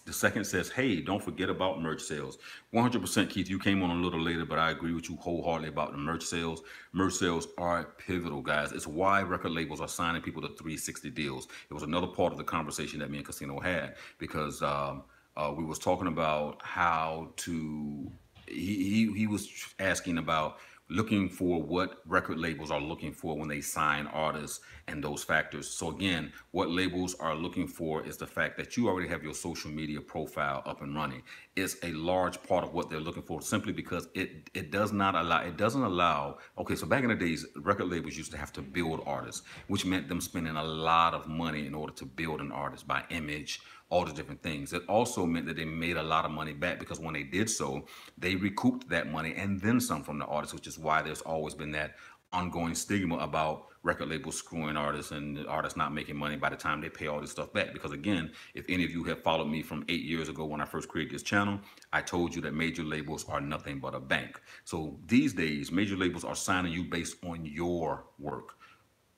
the second says, hey, don't forget about merch sales. 100% Keith, you came on a little later, but I agree with you wholeheartedly about the merch sales. Merch sales are pivotal, guys. It's why record labels are signing people to 360 deals. It was another part of the conversation that me and Casino had because we was talking about how to, he was asking about looking for what record labels are looking for when they sign artists and those factors. So again, what labels are looking for is the fact that you already have your social media profile up and running. It's a large part of what they're looking for, simply because it doesn't allow. Okay, so back in the days, record labels used to have to build artists, which meant them spending a lot of money in order to build an artist by image, all the different things. It also meant that they made a lot of money back, because when they did so, they recouped that money and then some from the artist, which is why there's always been that ongoing stigma about record labels screwing artists and the artists not making money by the time they pay all this stuff back. Because again, if any of you have followed me from 8 years ago when I first created this channel, I told you that major labels are nothing but a bank. So these days, major labels are signing you based on your work,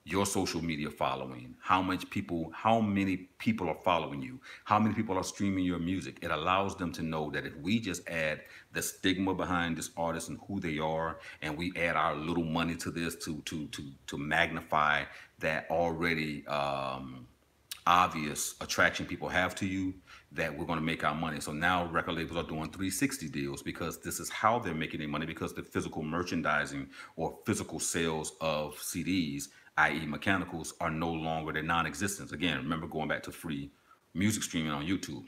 your social media following, how many people are following you, how many people are streaming your music. It allows them to know that if we just add the stigma behind this artist and who they are, and we add our little money to this to magnify that already obvious attraction people have to you, that we're going to make our money. So now record labels are doing 360 deals, because this is how they're making their money, because the physical merchandising or physical sales of CDs, i.e. mechanicals, are no longer, they're non-existent. Again, remember going back to free music streaming on YouTube.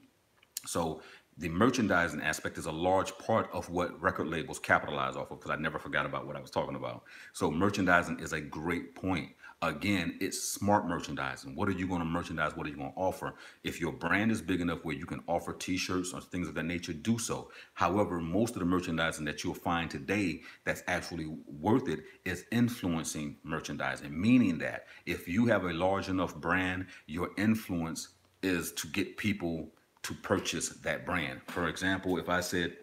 So the merchandising aspect is a large part of what record labels capitalize off of, because I never forgot about what I was talking about. So merchandising is a great point. Again, it's smart merchandising. What are you going to merchandise? What are you going to offer? If your brand is big enough where you can offer t-shirts or things of that nature, do so. However, most of the merchandising that you'll find today that's actually worth it is influencing merchandising, meaning that if you have a large enough brand, your influence is to get people to purchase that brand. For example, if I said,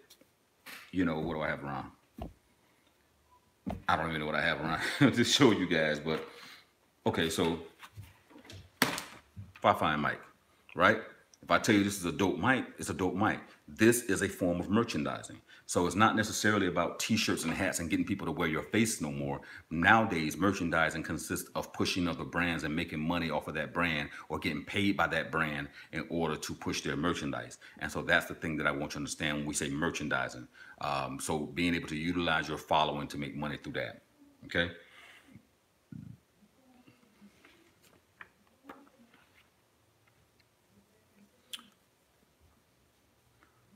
you know, what do I have around? I don't even know what I have around to show you guys, but okay, so if I find Mike, right? If I tell you this is a dope mic, it's a dope mic. This is a form of merchandising. So it's not necessarily about t-shirts and hats and getting people to wear your face no more. Nowadays, merchandising consists of pushing other brands and making money off of that brand, or getting paid by that brand in order to push their merchandise. And so that's the thing that I want you to understand when we say merchandising. So being able to utilize your following to make money through that, okay?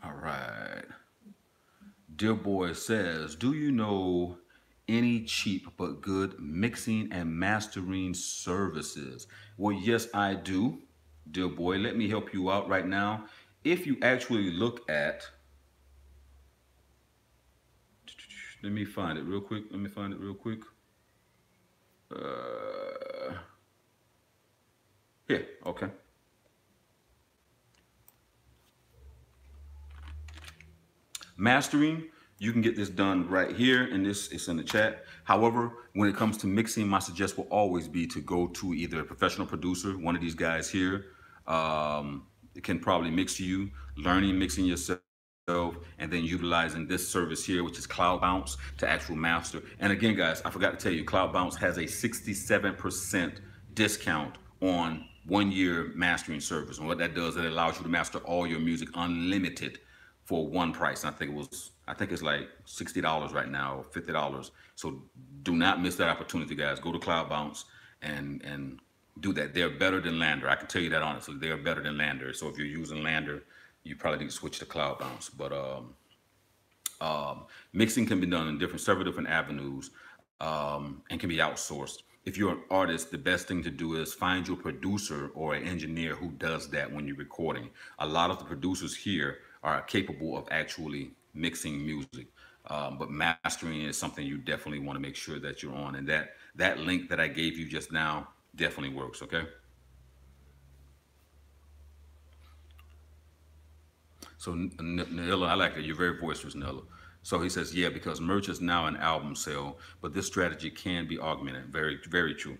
All right. Dear Boy says, do you know any cheap but good mixing and mastering services? Well, yes, I do. Dear Boy, let me help you out right now. If you actually look at, let me find it real quick. Here, okay. Mastering, you can get this done right here, and this is in the chat. However, when it comes to mixing, my suggestion will always be to go to either a professional producer, one of these guys here. It can probably mix you, learning mixing yourself, and then utilizing this service here, which is Cloud Bounce, to actual master. And again, guys, I forgot to tell you, Cloud Bounce has a 67% discount on 1 year mastering service. And what that does, it allows you to master all your music unlimited for one price. And I think it's like $60 right now, or $50. So do not miss that opportunity, guys. Go to Cloud Bounce and do that. They're better than Lander. I can tell you that honestly. They're better than Lander. So if you're using Lander, you probably need to switch to Cloud Bounce. But mixing can be done in several different avenues, and can be outsourced. If you're an artist, the best thing to do is find your producer or an engineer who does that when you're recording. A lot of the producers here are capable of actually mixing music, but mastering is something you definitely want to make sure that you're on. And that link that I gave you just now definitely works, okay? So Nilla, I like that. You're very boisterous, Nilla. So he says, yeah, because merch is now an album sale, but this strategy can be augmented. Very, very true.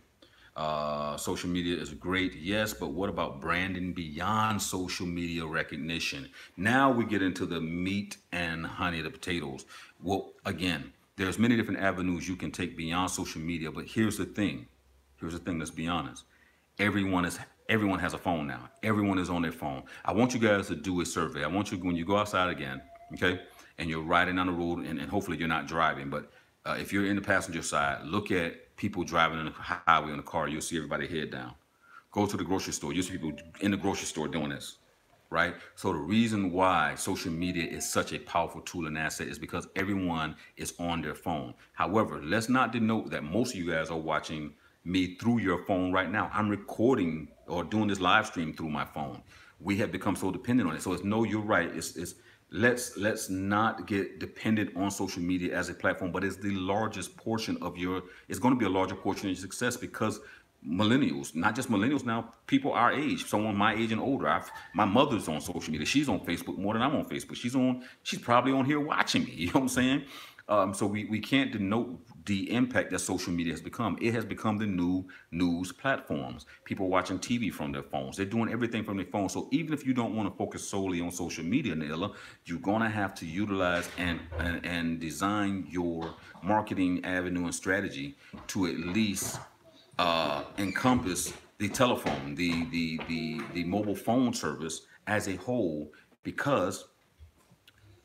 Social media is great, yes, but what about branding beyond social media recognition? Now we get into the meat and honey of the potatoes. Well, again, there's many different avenues you can take beyond social media, but here's the thing. Let's be honest. Everyone has a phone now. Everyone is on their phone. I want you guys to do a survey. I want you, when you go outside again, okay, and you're riding down the road, and hopefully you're not driving, but If you're in the passenger side, look at people driving in the highway in the car. You'll see everybody head down. Go to the grocery store. You see people in the grocery store doing this, right? So the reason why social media is such a powerful tool and asset is because everyone is on their phone. However, let's not denote that most of you guys are watching me through your phone right now. I'm recording or doing this live stream through my phone. We have become so dependent on it. So it's no, you're right. It's let's not get dependent on social media as a platform, but it's the largest portion of your, it's going to be a larger portion of your success because millennials, not just millennials now, people our age, someone my age and older. My mother's on social media. She's on Facebook more than I'm on Facebook. She's probably on here watching me. You know what I'm saying? So we can't denote the impact that social media has become. It has become the new news platforms. People watching TV from their phones. They're doing everything from their phones. So even if you don't want to focus solely on social media, Naila, you're gonna have to utilize and design your marketing avenue and strategy to at least encompass the telephone, the mobile phone service as a whole, because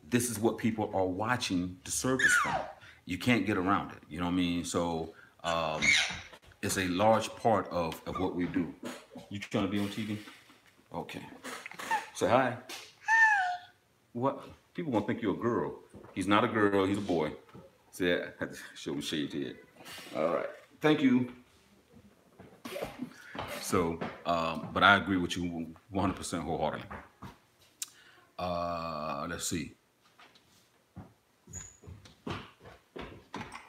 this is what people are watching the service from. You can't get around it. You know what I mean? So it's a large part of what we do. You trying to be on TV? Okay. Say hi. What? People gonna think you're a girl. He's not a girl. He's a boy. Say, show him shaved head. All right. Thank you. So, but I agree with you 100% wholeheartedly. Let's see.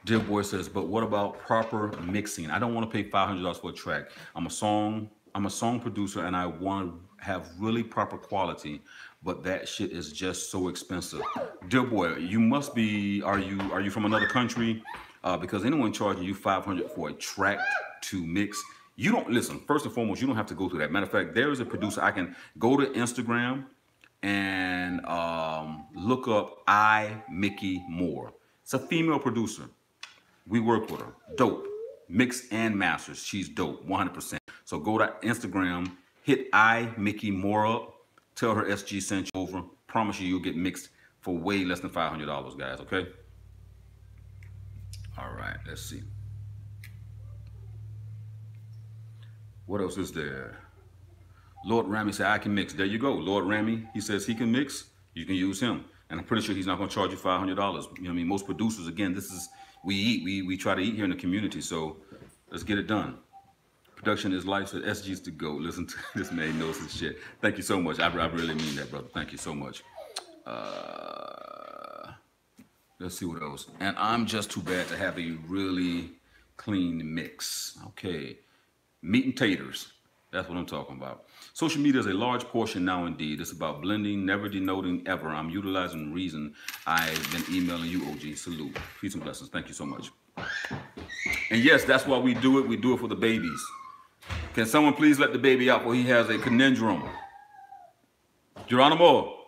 Dear Boy says, but what about proper mixing? I don't want to pay $500 for a track. I'm a song producer and I want to have really proper quality, but that shit is just so expensive. Dear Boy, you must be, are you from another country? Because anyone charging you $500 for a track to mix, you don't, listen, first and foremost, you don't have to go through that. Matter of fact, there is a producer, I can go to Instagram and look up Mickey Moore. It's a female producer. We work with her. Dope. Mix and masters. She's dope. 100%. So go to Instagram, hit Mickey Moore up, tell her SG sent you over. Promise you'll get mixed for way less than $500, guys, okay? All right, let's see. What else is there? Lord Ramy said, I can mix. There you go. Lord Ramy, he says he can mix. You can use him. And I'm pretty sure he's not going to charge you $500. You know what I mean? Most producers, again, this is, we eat. We try to eat here in the community. So let's get it done. Production is life. So SG's to go. Listen to this man, he knows his shit. Thank you so much. I really mean that, brother. Thank you so much. Let's see what else. And I'm just too bad to have a really clean mix. Okay. Meat and taters. That's what I'm talking about. Social media is a large portion now indeed. It's about blending, never denoting ever. I'm utilizing reason. I've been emailing you, OG. Salute. Peace and blessings. Thank you so much. And yes, that's why we do it. We do it for the babies. Can someone please let the baby out, for he has a conundrum? Geronimo.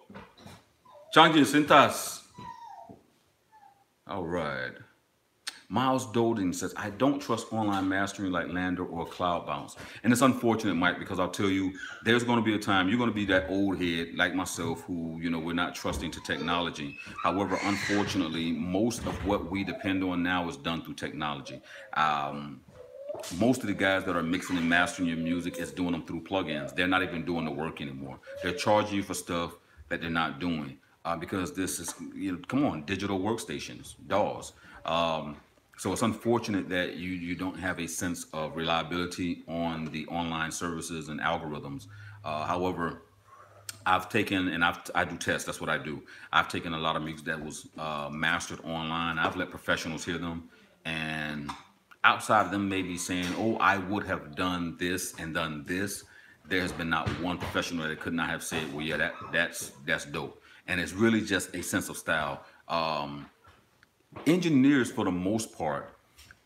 Changjin Sintas. All right. Miles Doden says, I don't trust online mastering like Lander or Cloud Bounce. And it's unfortunate, Mike, because I'll tell you, there's going to be a time you're going to be that old head like myself who, you know, we're not trusting to technology. However, unfortunately, most of what we depend on now is done through technology. Most of the guys that are mixing and mastering your music is doing them through plugins. They're not even doing the work anymore. They're charging you for stuff that they're not doing because this is, you know, come on, digital workstations, DAWs. So it's unfortunate that you don't have a sense of reliability on the online services and algorithms. However, I've taken, and I do tests, that's what I do. I've taken a lot of music that was mastered online. I've let professionals hear them, and outside of them maybe saying, oh, I would have done this and done this, there has been not one professional that could not have said, well, yeah, that's dope. And it's really just a sense of style. Engineers, for the most part,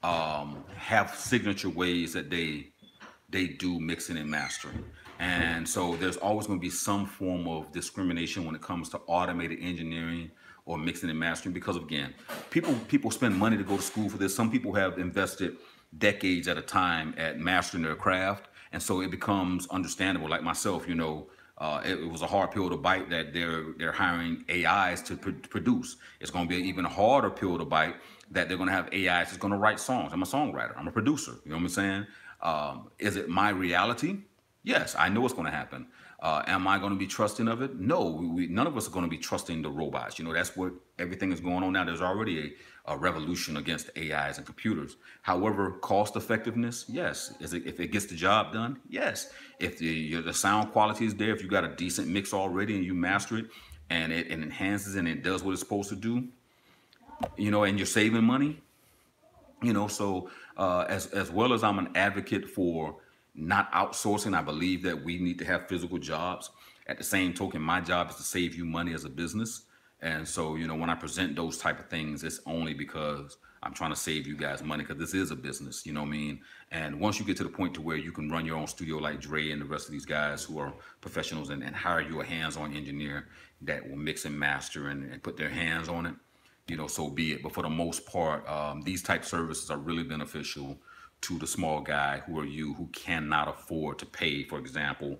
have signature ways that they do mixing and mastering. And so there's always going to be some form of discrimination when it comes to automated engineering or mixing and mastering, because again, people spend money to go to school for this. Some people have invested decades at a time at mastering their craft. And so it becomes understandable. Like myself, you know, it was a hard pill to bite that they're hiring AIs to produce. It's going to be an even harder pill to bite that they're going to have AIs that's going to write songs. I'm a songwriter. I'm a producer. You know what I'm saying? Is it my reality? Yes, I know what's going to happen. Am I going to be trusting of it? No, none of us are going to be trusting the robots. You know, that's what everything is going on now. There's already a revolution against AIs and computers. However, cost effectiveness, yes. If it gets the job done, yes. If the sound quality is there, if you got a decent mix already and you master it and it enhances and it does what it's supposed to do, you know, and you're saving money, you know, so as well as I'm an advocate for not outsourcing, I believe that we need to have physical jobs. At the same token, my job is to save you money as a business. And so, you know, when I present those type of things, it's only because I'm trying to save you guys money, because this is a business, you know what I mean? And once you get to the point to where you can run your own studio like Dre and the rest of these guys who are professionals, and hire you a hands-on engineer that will mix and master and put their hands on it, you know, so be it. But for the most part, these type services are really beneficial to the small guy who cannot afford to pay, for example,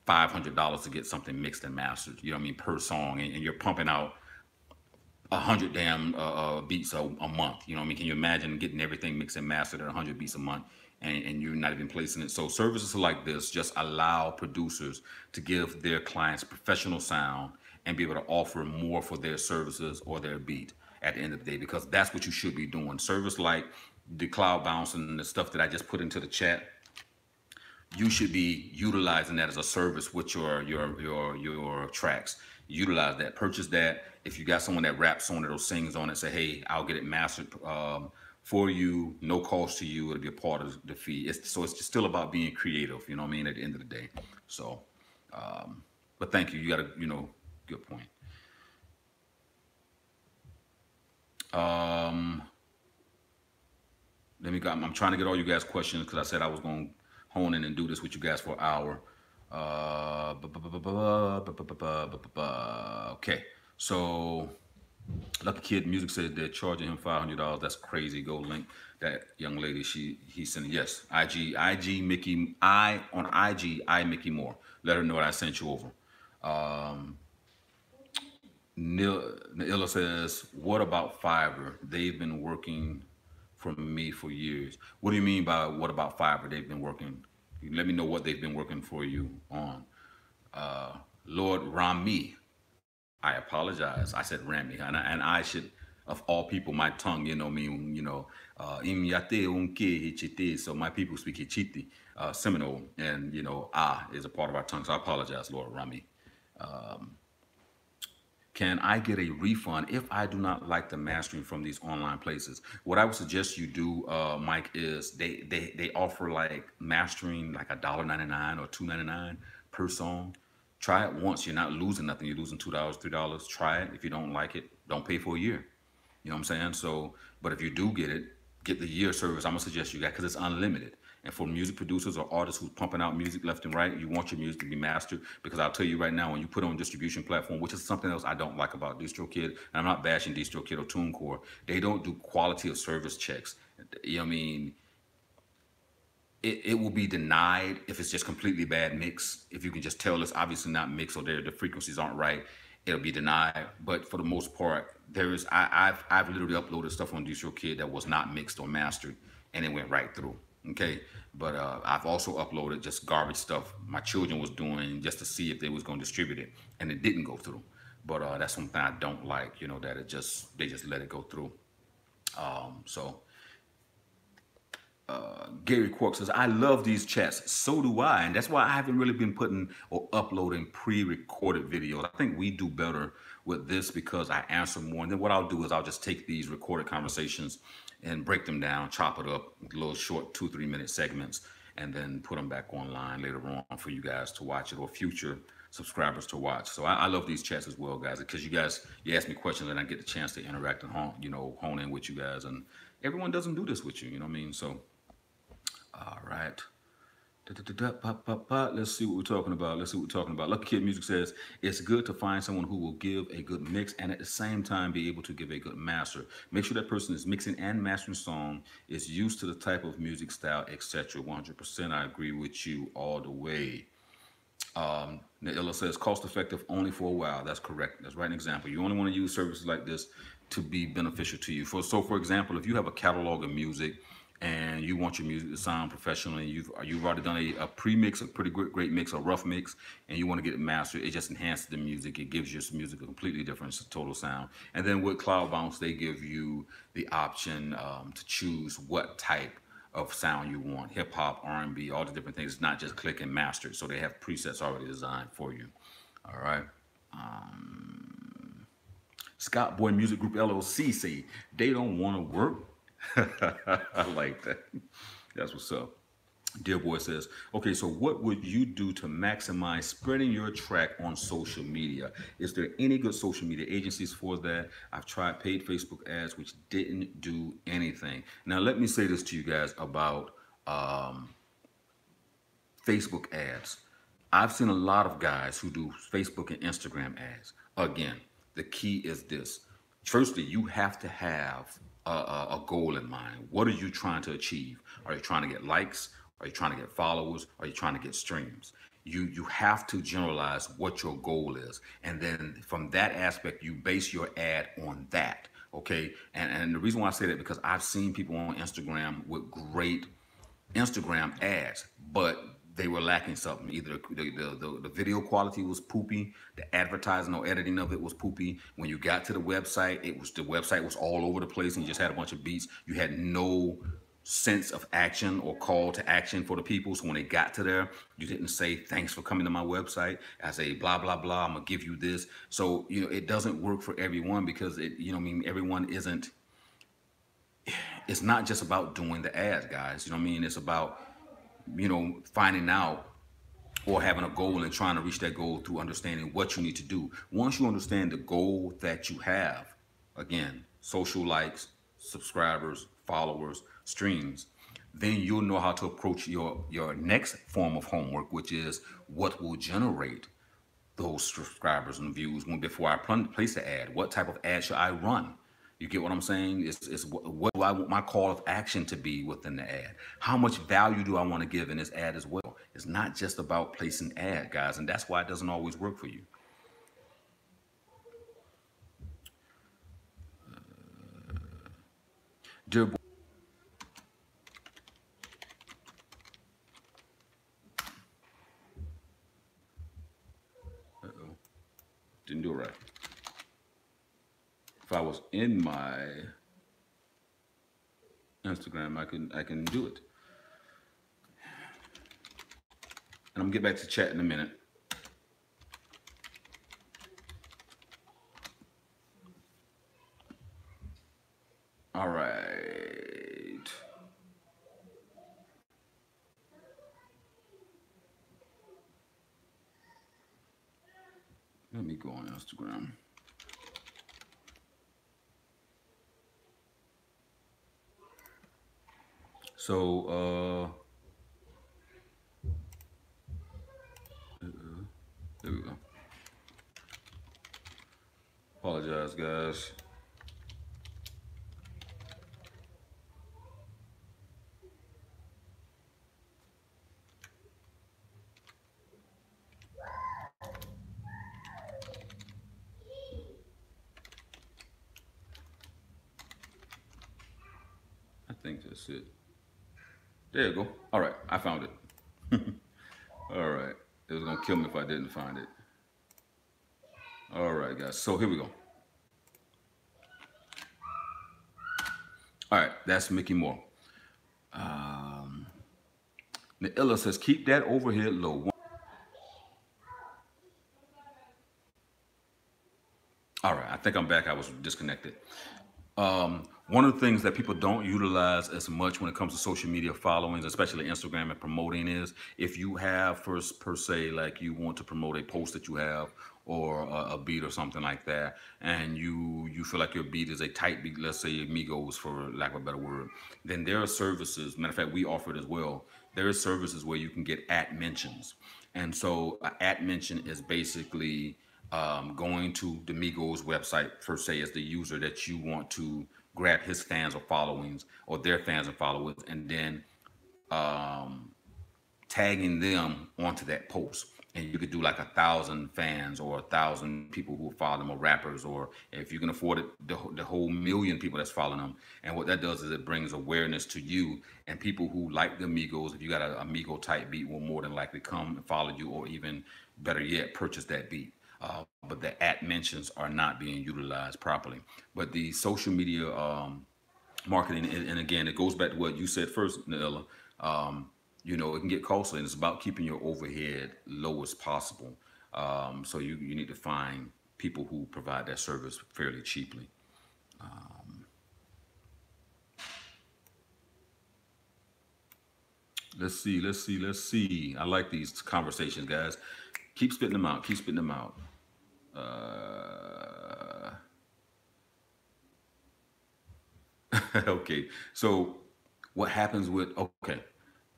$500 to get something mixed and mastered, you know what I mean, per song, and you're pumping out 100 damn beats a month. You know what I mean? Can you imagine getting everything mixed and mastered at 100 beats a month, and you're not even placing it? So services like this just allow producers to give their clients professional sound and be able to offer more for their services or their beat at the end of the day, because that's what you should be doing. Service like the cloud bounce and the stuff that I just put into the chat, you should be utilizing that as a service with your tracks. Utilize that, purchase that. If you got someone that raps on it or sings on it, say, hey, I'll get it mastered for you, no cost to you. It'll be a part of the fee. So it's just still about being creative, you know what I mean, at the end of the day. So, but thank you. You got a, you know, good point. I'm trying to get all you guys questions, because I said I was going to hone in and do this with you guys for an hour. Okay, so Lucky Kid Music said they're charging him $500. That's crazy. Go link that young lady. He sent, yes, IG Mickey, on IG, Mickey Moore. Let her know that I sent you over. Naila says, what about Fiverr? They've been working for me for years. What do you mean by what about Fiverr? They've been working. Let me know what they've been working for you on. Lord Rami, I apologize. I said Rami, and I should, of all people, my tongue, you know me, you know, so my people speak Hichiti, Seminole, and you know, is a part of our tongue. So I apologize, Lord Rami. Can I get a refund if I do not like the mastering from these online places? What I would suggest you do, Mike, is they offer like mastering like $1.99 or $2.99 per song. Try it once. You're not losing nothing. You're losing $2, $3. Try it. If you don't like it, don't pay for a year. You know what I'm saying? So, but if you do get it, get the year service. I'm gonna suggest you guys, because it's unlimited. And for music producers or artists who's pumping out music left and right, you want your music to be mastered, because I'll tell you right now, when you put it on distribution platform, which is something else I don't like about DistroKid, and I'm not bashing DistroKid or TuneCore, they don't do quality of service checks. You know what I mean? It will be denied if it's just completely bad mix. If you can just tell it's obviously not mixed or the frequencies aren't right, it'll be denied. But for the most part, I've literally uploaded stuff on DistroKid that was not mixed or mastered, and it went right through. Okay, but I've also uploaded just garbage stuff my children was doing just to see if they was going to distribute it, and it didn't go through. But that's something I don't like, you know, that they just let it go through. Gary Quark says, I love these chats. So do I. And that's why I haven't really been putting or uploading pre-recorded videos. I think we do better with this because I answer more. And then what I'll do is I'll just take these recorded conversations and break them down, chop it up, little short 2-3 minute segments, and then put them back online later on for you guys to watch it, or future subscribers to watch. So I love these chats as well, guys, because you ask me questions and I get the chance to interact and hone in with you guys. And everyone doesn't do this with you, you know what I mean? So, all right. Let's see what we're talking about. Lucky Kid Music says, it's good to find someone who will give a good mix and at the same time be able to give a good master. Make sure that person is mixing and mastering song, is used to the type of music style, etc. 100%. I agree with you all the way. Naila says cost effective only for a while. That's correct. That's right. An example. You only want to use services like this to be beneficial to you. For example, if you have a catalog of music and you want your music to sound professional, and you've already done a pre-mix, a pretty great mix, a rough mix, and you want to get it mastered, it just enhances the music. It gives your music a completely different total sound. And then with Cloud Bounce, they give you the option to choose what type of sound you want: hip hop, R&B, all the different things. It's not just click and master. So they have presets already designed for you. All right. Scott Boy Music Group LLC say they don't want to work. I like that. That's what's up. Dear Boy says, okay, so what would you do to maximize spreading your track on social media? Is there any good social media agencies for that? I've tried paid Facebook ads, which didn't do anything. Now, let me say this to you guys about Facebook ads. I've seen a lot of guys who do Facebook and Instagram ads. Again, the key is this. Firstly, you have to have a goal in mind. What are you trying to achieve? Are you trying to get likes? Are you trying to get followers? Are you trying to get streams? You have to generalize what your goal is. And then from that aspect, you base your ad on that. Okay. And the reason why I say that, because I've seen people on Instagram with great Instagram ads, but they were lacking something. Either the video quality was poopy, the advertising or editing of it was poopy. When you got to the website, the website was all over the place, and you just had a bunch of beats. You had no sense of action or call to action for the people. So when they got to there, you didn't say, thanks for coming to my website. I say, blah, blah, blah, I'm gonna give you this. So, it doesn't work for everyone, because everyone isn't, it's not just about doing the ads, guys. It's about, finding out or having a goal and trying to reach that goal through understanding what you need to do. Once you understand the goal that you have, again, social likes, subscribers, followers, streams, then you'll know how to approach your next form of homework, which is what will generate those subscribers and views. Before I place the ad, what type of ad should I run? You get what I'm saying? It's what do I want my call of action to be within the ad? How much value do I want to give in this ad as well? It's not just about placing ad, guys, and that's why it doesn't always work for you. Dear boy, didn't do it right. If I was in my Instagram, I can do it. And I'm gonna get back to chat in a minute. All right. Let me go on Instagram. So, there we go. Apologize, guys. I think that's it. There you go. All right, I found it. All right. It was gonna kill me if I didn't find it. All right, guys. So here we go. All right, that's Mickey Moore. Naila says, keep that overhead low. All right, I think I'm back. I was disconnected. One of the things that people don't utilize as much when it comes to social media followings, especially Instagram and promoting, is if you have per se, like you want to promote a post that you have or a beat or something like that, and you feel like your beat is a tight beat, let's say Migos for lack of a better word, then there are services, matter of fact, we offer it as well. There are services where you can get at mentions. And so an at mention is basically going to the Migos website per se as the user that you want to grab his fans or followings or their fans and followers, and then tagging them onto that post. and you could do like 1,000 fans or 1,000 people who follow them, or rappers, or if you can afford it, the whole million people that's following them. And what that does is it brings awareness to you, and people who like the Migos, if you got a Amigo type beat, will more than likely come and follow you, or even better yet, purchase that beat. But the at mentions are not being utilized properly. But the social media marketing, and again, it goes back to what you said first, Naila. You know, it can get costly, and it's about keeping your overhead low as possible. So you need to find people who provide that service fairly cheaply. Let's see. I like these conversations, guys. Keep spitting them out. Keep spitting them out. Okay. So what happens with, okay.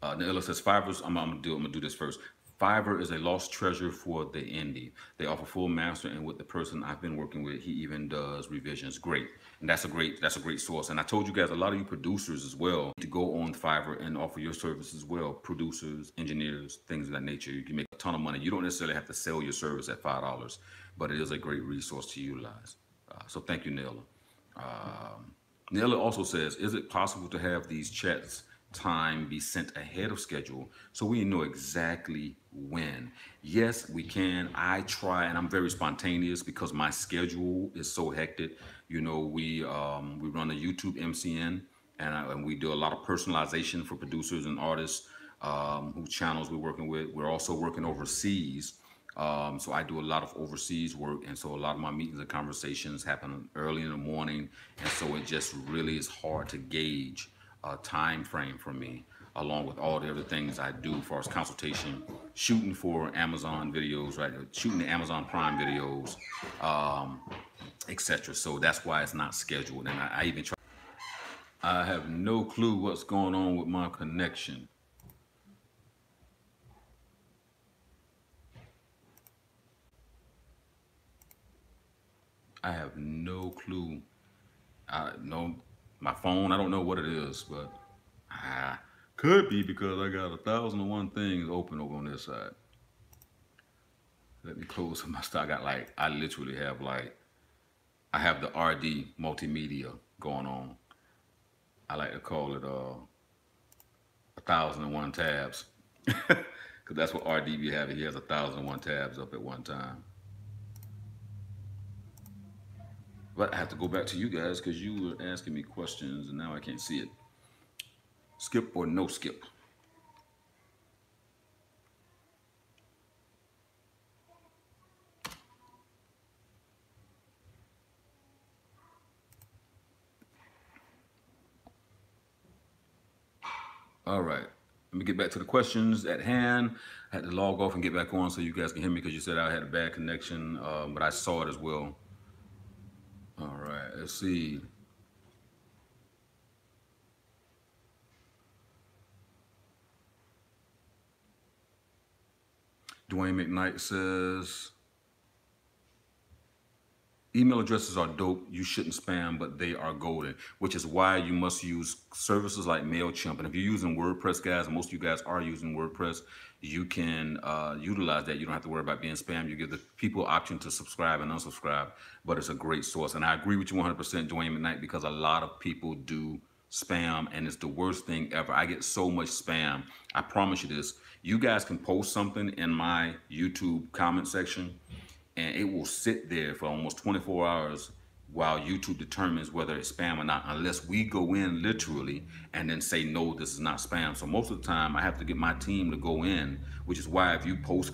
Naila says Fiverr's, I'm gonna do this first. Fiverr is a lost treasure for the indie. They offer full master, and with the person I've been working with, he even does revisions. Great, and that's a great source. And I told you guys, a lot of you producers as well, to go on Fiverr and offer your service as well. Producers, engineers, things of that nature. You can make a ton of money. You don't necessarily have to sell your service at $5, but it is a great resource to utilize. So thank you, Naila. Naila also says, is it possible to have these chats time be sent ahead of schedule so we know exactly when? Yes, we can. I try, and I'm very spontaneous because my schedule is so hectic. You know, we run a YouTube MCN, and we do a lot of personalization for producers and artists whose channels we're working with. We're also working overseas. So I do a lot of overseas work, and so a lot of my meetings and conversations happen early in the morning, and so it just really is hard to gauge a time frame for me, along with all the other things I do as far as consultation, shooting for Amazon videos, right? Shooting the Amazon Prime videos, etc. So that's why it's not scheduled, and I even try. I have no clue what's going on with my connection. I have no clue. I know my phone, I don't know what it is, but I could be because I got 1,001 things open over on this side. Let me close my stuff. I literally have I have the RD multimedia going on. I like to call it 1,001 tabs. Because that's what RD be having. He has 1,001 tabs up at one time. But I have to go back to you guys because you were asking me questions and now I can't see it. Skip or no skip? All right. Let me get back to the questions at hand. I had to log off and get back on so you guys can hear me because you said I had a bad connection, but I saw it as well. All right, let's see. Dwayne McKnight says, email addresses are dope. You shouldn't spam, but they are golden, which is why you must use services like MailChimp. And if you're using WordPress, guys, and most of you guys are using WordPress, you can utilize that. You don't have to worry about being spammed. You give the people option to subscribe and unsubscribe, but it's a great source. And I agree with you 100%, Dwayne McKnight, because a lot of people do spam, and it's the worst thing ever. I get so much spam. I promise you this. You guys can post something in my YouTube comment section, and it will sit there for almost 24 hours while YouTube determines whether it's spam or not, unless we go in literally and then say, no, this is not spam. So most of the time I have to get my team to go in, which is why if you post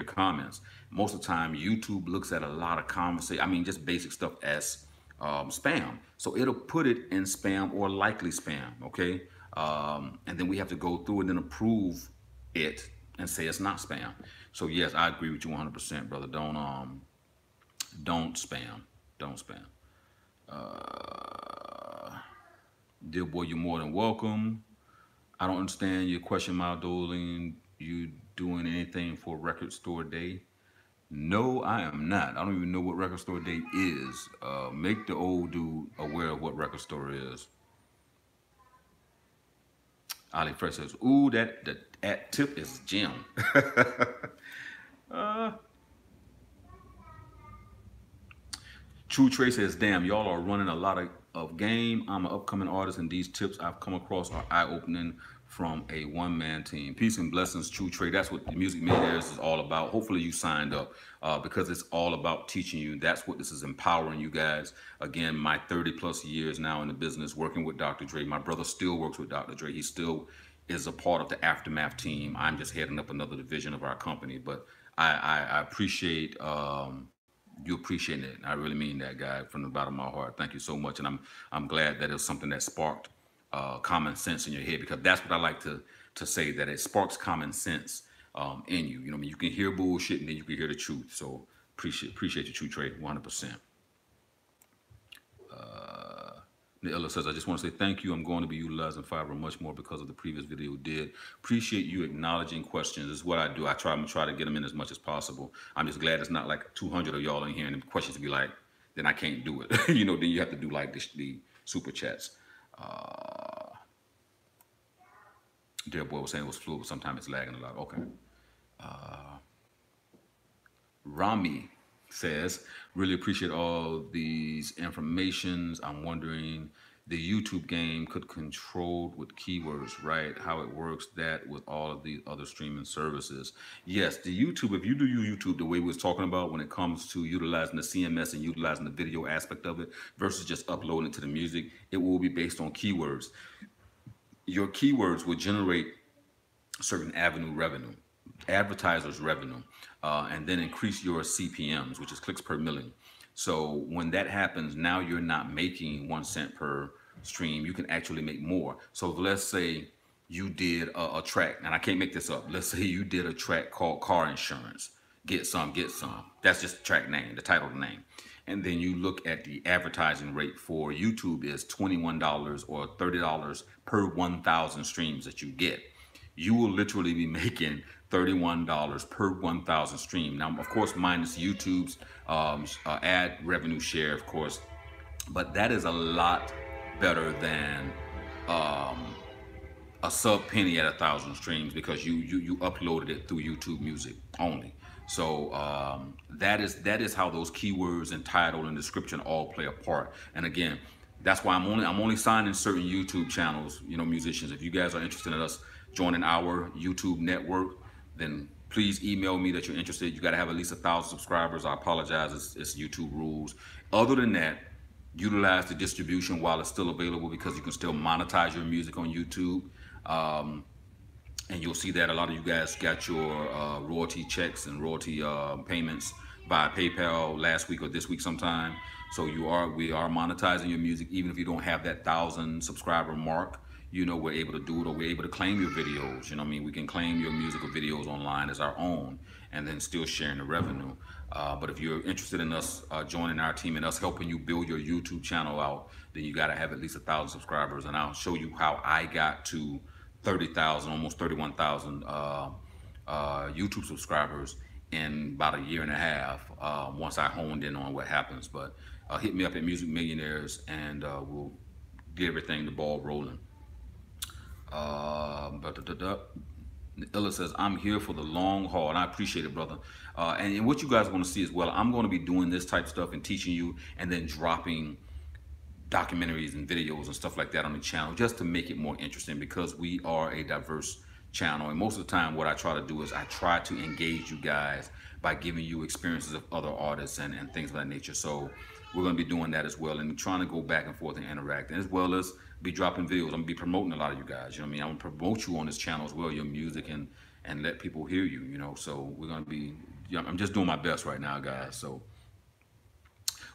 comments, most of the time YouTube looks at a lot of conversation, I mean just basic stuff as spam. So it'll put it in spam or likely spam, okay? And then we have to go through and then approve it and say it's not spam. So yes, I agree with you 100%, brother. Don't spam. Don't spam. Dear boy, you're more than welcome. I don't understand your question, Doling. You doing anything for Record Store Day? No, I am not. I don't even know what Record Store Day is. Make the old dude aware of what Record Store is. Ali Fresh says, ooh, that at tip is Jim. True Trey says, damn, y'all are running a lot of game. I'm an upcoming artist, and these tips I've come across are eye-opening from a one-man team. Peace and blessings, True Trey. That's what the Music Millionaires is all about. Hopefully you signed up because it's all about teaching you. That's what this is, empowering you guys. Again, my 30-plus years now in the business, working with Dr. Dre. My brother still works with Dr. Dre. He still is a part of the Aftermath team. I'm just heading up another division of our company. But I appreciate... you appreciate it. I really mean that, guy, from the bottom of my heart. Thank you so much, and I'm glad that it was something that sparked common sense in your head, because that's what I like to say, that it sparks common sense in you. You know what I mean? You can hear bullshit and then you can hear the truth. So appreciate your true trade, 100%. Ella says, I just want to say thank you. I'm going to be utilizing Fiverr much more because of the previous video did. Appreciate you acknowledging questions. This is what I do. I try to get them in as much as possible. I'm just glad it's not like 200 of y'all in here and the questions be like, then I can't do it. You know, then you have to do like the super chats. Dear boy was saying it was fluid, but sometimes it's lagging a lot. Okay. Rami says, really appreciate all these informations. I'm wondering, the YouTube game could control with keywords, right? How it works that with all of the other streaming services. Yes, the YouTube, if you do your YouTube the way we was talking about when it comes to utilizing the CMS and utilizing the video aspect of it versus just uploading it to the music, it will be based on keywords. Your keywords will generate certain avenue revenue, advertisers revenue, and then increase your CPMs, which is clicks per million. So when that happens, now you're not making 1 cent per stream. You can actually make more. So let's say you did a track, and I can't make this up. Let's say you did a track called Car Insurance. Get some, get some. That's just the track name, the title of the name. And then you look at the advertising rate for YouTube is $21 or $30 per 1,000 streams that you get. You will literally be making $31 per 1,000 stream. Now, of course, minus YouTube's ad revenue share, of course, but that is a lot better than a sub penny at 1,000 streams, because you uploaded it through YouTube Music only. So that is how those keywords and title and description all play a part. And again, that's why I'm only signing certain YouTube channels. You know, musicians, if you guys are interested in us joining our YouTube network, then please email me that you're interested. You got to have at least 1,000 subscribers. I apologize, it's YouTube rules. Other than that, utilize the distribution while it's still available, because you can still monetize your music on YouTube. And you'll see that a lot of you guys got your royalty checks and royalty payments via PayPal last week or this week sometime. So we are monetizing your music, even if you don't have that 1,000 subscriber mark. You know, we're able to do it, or we're able to claim your videos. You know what I mean? We can claim your musical videos online as our own, and then still sharing the revenue. But if you're interested in us joining our team and us helping you build your YouTube channel out, then you got to have at least 1,000 subscribers. And I'll show you how I got to 30,000, almost 31,000 YouTube subscribers in about a year and a half, once I honed in on what happens. But hit me up at Music Millionaires, and we'll get everything, the ball rolling. Illa says, I'm here for the long haul, and I appreciate it, brother. And what you guys want to see as well, I'm going to be doing this type of stuff and teaching you, and then dropping documentaries and videos and stuff like that on the channel, just to make it more interesting, because we are a diverse channel. And most of the time what I try to do is I try to engage you guys by giving you experiences of other artists and things of that nature. So we're going to be doing that as well, and trying to go back and forth and interact, and as well as be dropping videos. I'm going to be promoting a lot of you guys. You know what I mean? I'm going to promote you on this channel as well, your music, and let people hear you, you know. So we're going to be, I'm just doing my best right now, guys. So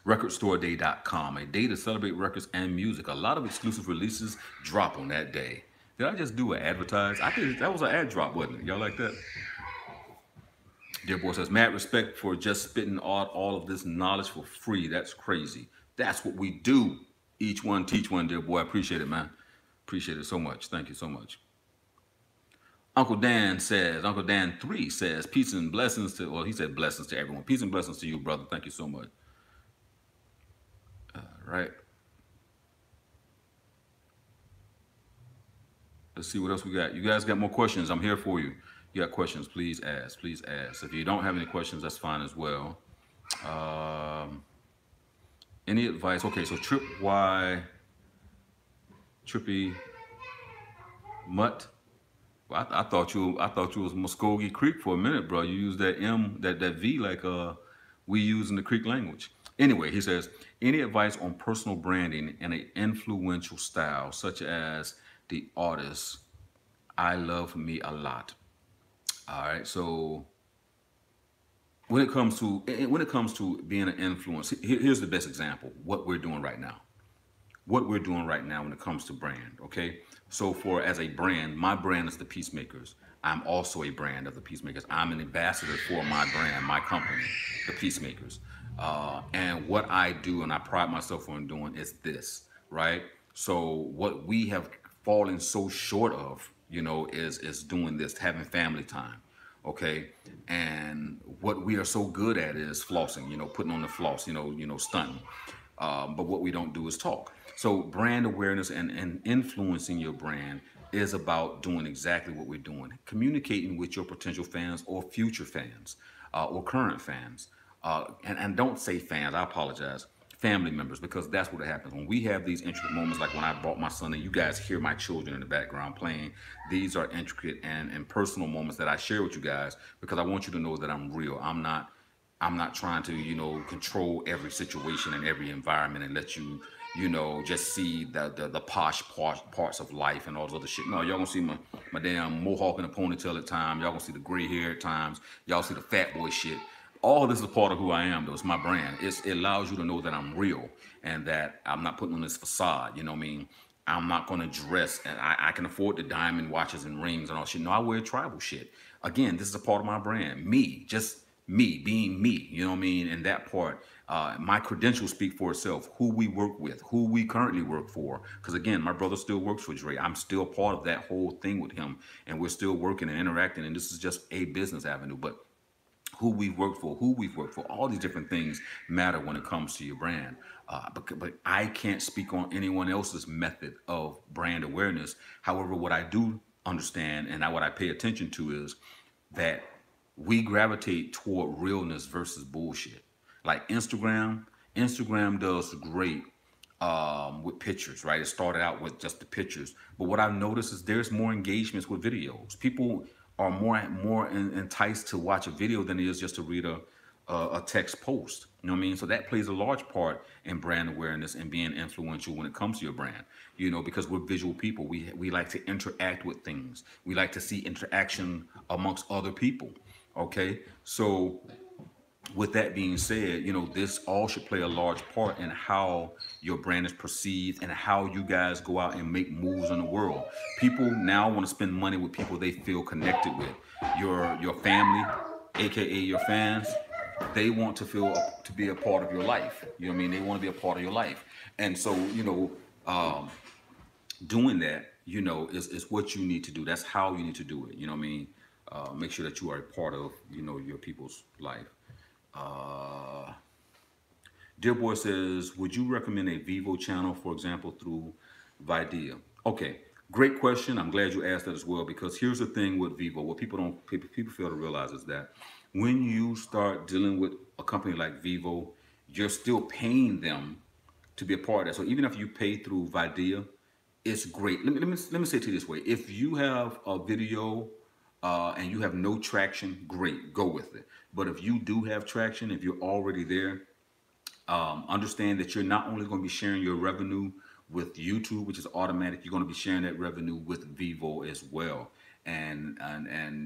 recordstoreday.com, a day to celebrate records and music. A lot of exclusive releases drop on that day. Did I just do an advertise? I think that was an ad drop, wasn't it? Y'all like that? Dear boy says, mad respect for just spitting all of this knowledge for free. That's crazy. That's what we do. Each one teach one, dear boy. I appreciate it, man. Appreciate it so much. Thank you so much. Uncle Dan 3 says, peace and blessings to, well, he said blessings to everyone. Peace and blessings to you, brother. Thank you so much. All right. Let's see what else we got. You guys got more questions? I'm here for you. You got questions? Please ask. Please ask. If you don't have any questions, that's fine as well. Any advice? Okay, so Trippy Mutt. Well, I thought you was Muskogee Creek for a minute, bro. You used that M, that V like we use in the Creek language. Anyway, he says, any advice on personal branding and an influential style, such as the artist I Love Me a Lot. All right, so when it comes to being an influence, here's the best example. What we're doing right now. What we're doing right now when it comes to brand, okay? So as a brand, my brand is the Peacemakers. I'm also a brand of the Peacemakers. I'm an ambassador for my brand, my company, the Peacemakers. And what I do, and I pride myself on doing, is this, right? So what we have fallen so short of, is doing this, having family time, okay? And what we are so good at is flossing, putting on the floss, stunting. But what we don't do is talk. So brand awareness and influencing your brand is about doing exactly what we're doing. Communicating with your potential fans or future fans or current fans. And don't say fans, I apologize. Family members, because that's what happens. When we have these intricate moments, like when I brought my son, and you guys hear my children in the background playing, these are intricate and personal moments that I share with you guys because I want you to know that I'm real. I'm not trying to, control every situation and every environment and let you, just see the posh parts of life and all this other shit. No, y'all gonna see my damn mohawk and a ponytail at times. Y'all gonna see the gray hair at times. Y'all see the fat boy shit. All this is a part of who I am, though. It's my brand. It allows you to know that I'm real and that I'm not putting on this facade. You know what I mean? I'm not going to dress, and I can afford the diamond watches and rings and all shit. No, I wear tribal shit. Again, this is a part of my brand. Me, just me, being me. You know what I mean? And that part, my credentials speak for itself. Who we work with, who we currently work for. Because again, my brother still works for Dre. I'm still part of that whole thing with him, and we're still working and interacting. And this is just a business avenue, but who we've worked for, all these different things matter when it comes to your brand. But I can't speak on anyone else's method of brand awareness. However, what I do understand and what I pay attention to is that we gravitate toward realness versus bullshit. Like Instagram does great with pictures, right? It started out with just the pictures. But what I've noticed is there's more engagements with videos. People are more enticed to watch a video than it is just to read a text post. You know what I mean? So that plays a large part in brand awareness and being influential when it comes to your brand. Because we're visual people. We like to interact with things. We like to see interaction amongst other people. Okay? So with that being said, this all should play a large part in how your brand is perceived and how you guys go out and make moves in the world. People now want to spend money with people they feel connected with. Your family, aka your fans, they want to be a part of your life. You know what I mean? They want to be a part of your life. And so, doing that, is what you need to do. That's how you need to do it. You know what I mean? Make sure that you are a part of, your people's life. Dear Boy says, would you recommend a Vivo channel, for example, through Videa? Okay, great question. I'm glad you asked that as well, because here's the thing with Vivo. What people fail to realize is that when you start dealing with a company like Vivo, you're still paying them to be a part of that. So even if you pay through Videa, it's great. Let me say it to you this way. If you have a video and you have no traction, great, go with it. But if you do have traction, if you're already there, understand that you're not only going to be sharing your revenue with YouTube, which is automatic, you're going to be sharing that revenue with Vivo as well. And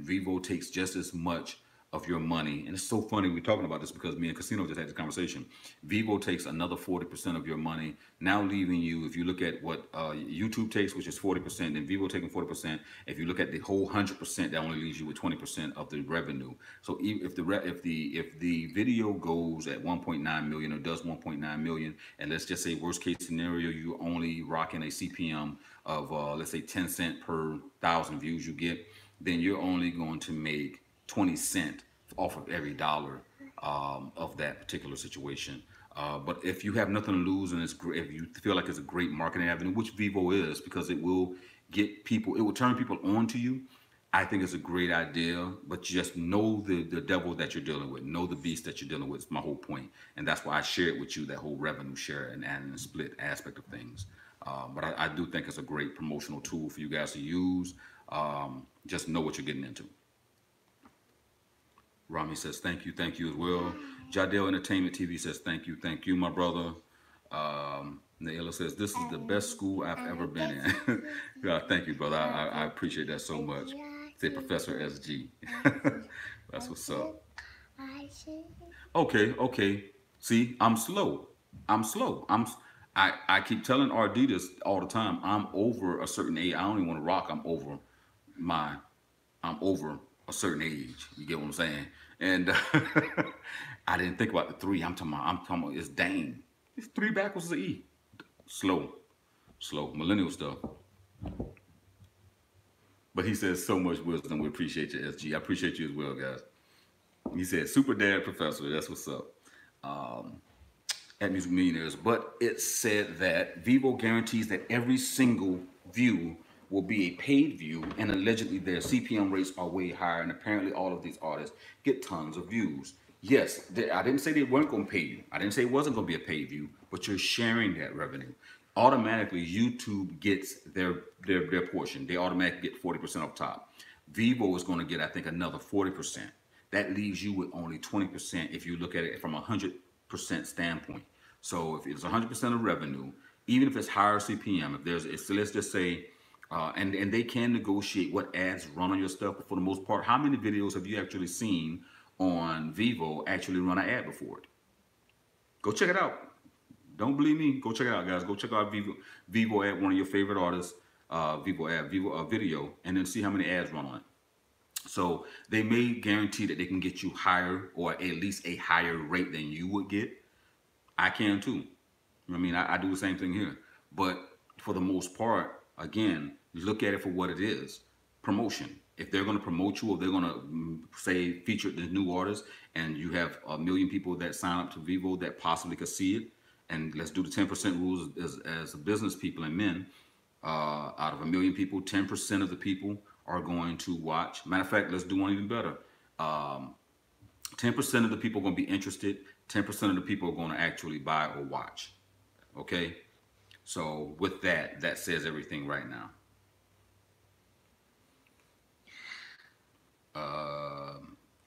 Vivo takes just as much of your money. And it's so funny we're talking about this because me and Casino just had this conversation. Vivo takes another 40% of your money, now leaving you, if you look at what YouTube takes, which is 40%, and Vivo taking 40%, if you look at the whole 100%, that only leaves you with 20% of the revenue. So if the video goes at 1.9 million or does 1.9 million, and let's just say worst case scenario, you're only rocking a CPM of let's say 10 cents per 1,000 views you get, then you're only going to make 20 cents off of every dollar of that particular situation. But if you have nothing to lose and it's great, if you feel like it's a great marketing avenue, which Vivo is, because it will get people, it will turn people on to you. I think it's a great idea, but just know the devil that you're dealing with, know the beast that you're dealing with. Is my whole point, and that's why I shared with you that whole revenue share and split aspect of things. But I do think it's a great promotional tool for you guys to use. Just know what you're getting into. Rami says thank you as well. Jadel Entertainment TV says thank you, my brother. Naila says this is the best school I've ever been in. Yeah, thank you, brother. I appreciate that so much. Say Professor SG. That's what's up. Okay. See, I'm slow. I'm slow. I keep telling RD this all the time. I'm over a certain age. I don't even want to rock. My I'm over a certain age. You get what I'm saying? And I didn't think about the three. I'm talking about it's Dane. It's three backwards is an E. Slow. Millennial stuff. But he says so much wisdom. We appreciate you, SG. I appreciate you as well, guys. He said, Super Dad Professor. That's what's up. At Music Millionaires. But it said that Vivo guarantees that every single view will be a paid view, and allegedly their CPM rates are way higher, and apparently all of these artists get tons of views. Yes, I didn't say they weren't going to pay you. I didn't say it wasn't going to be a paid view, but you're sharing that revenue. Automatically, YouTube gets their portion. They automatically get 40% up top. Vivo is going to get, I think, another 40%. That leaves you with only 20% if you look at it from a 100% standpoint. So if it's 100% of revenue, even if it's higher CPM, let's just say, and they can negotiate what ads run on your stuff, but for the most part, how many videos have you actually seen on Vivo actually run an ad before it? Go check it out. Don't believe me? Go check it out, guys. Go check out Vivo ad, one of your favorite artists, Vivo video, and then see how many ads run on it. So they may guarantee that they can get you higher, or at least a higher rate than you would get. I can too. I mean, I do the same thing here. But for the most part, again, look at it for what it is. Promotion. If they're going to promote you, or they're going to say feature the new artist, and you have 1 million people that sign up to Vivo that possibly could see it, and let's do the 10% rules as business people and men. Out of 1 million people, 10% of the people are going to watch. Matter of fact, let's do one even better. 10% of the people are going to be interested. 10% of the people are going to actually buy or watch. Okay? So with that says everything right now.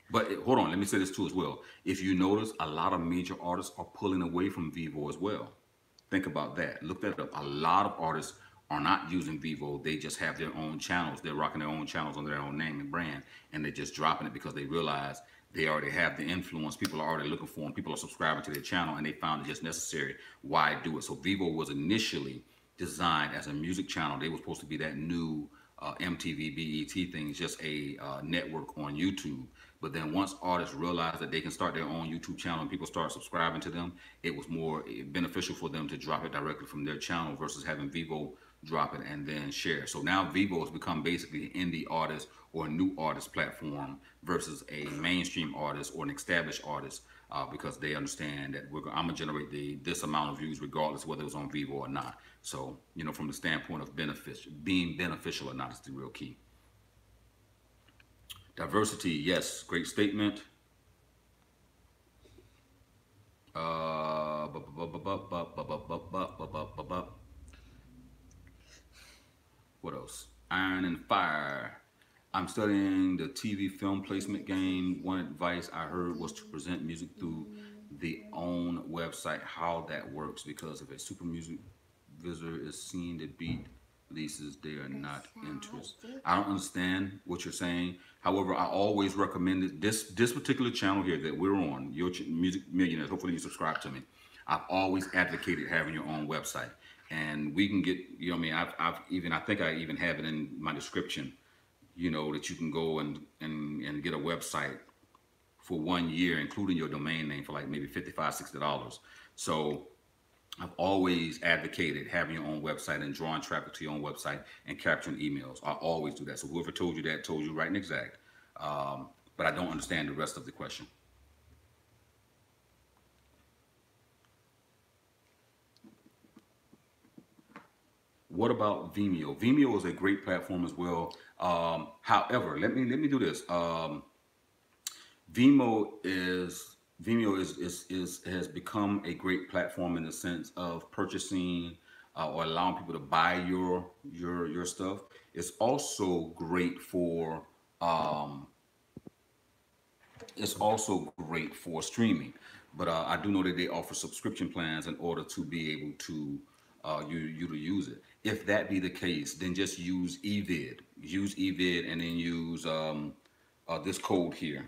But hold on, let me say this too as well. If you notice, a lot of major artists are pulling away from Vivo as well. Think about that. Look that up. A lot of artists are not using Vivo. They just have their own channels. They're rocking their own channels under their own name and brand, and they're just dropping it because they realize they already have the influence. People are already looking for them. People are subscribing to their channel, and they found it just necessary. Why do it? So Vivo was initially designed as a music channel. They were supposed to be that new MTV, BET thing, just a network on YouTube. But then once artists realized that they can start their own YouTube channel and people start subscribing to them, it was more beneficial for them to drop it directly from their channel versus having Vivo drop it and then share. So now Vivo has become basically an indie artist or a new artist platform versus a mainstream artist or an established artist, because they understand that I'm gonna generate this amount of views regardless whether it was on Vivo or not. So, you know, from the standpoint of being beneficial or not is the real key. Diversity, yes, great statement. What else? Iron and Fire. I'm studying the TV film placement game. One advice I heard was to present music through the own website, how that works, because if a super music visitor is seen to beat leases, they are not interested. I don't understand what you're saying. However, I always recommend this particular channel here that we're on, Your Music Millionaires. Hopefully you subscribe to me. I've always advocated having your own website, and we can get, you know, I mean, I think I even have it in my description, you know, that you can go and get a website for 1 year, including your domain name, for like maybe $55, $60. So I've always advocated having your own website and drawing traffic to your own website and capturing emails. I always do that. So whoever told you that told you right and exact. But I don't understand the rest of the question. What about Vimeo? Vimeo is a great platform as well. However, let me do this. Vimeo has become a great platform in the sense of purchasing or allowing people to buy your stuff. It's also great for streaming, but I do know that they offer subscription plans in order to be able to you to use it. If that be the case, then just use eVid. Use eVid and then use this code here.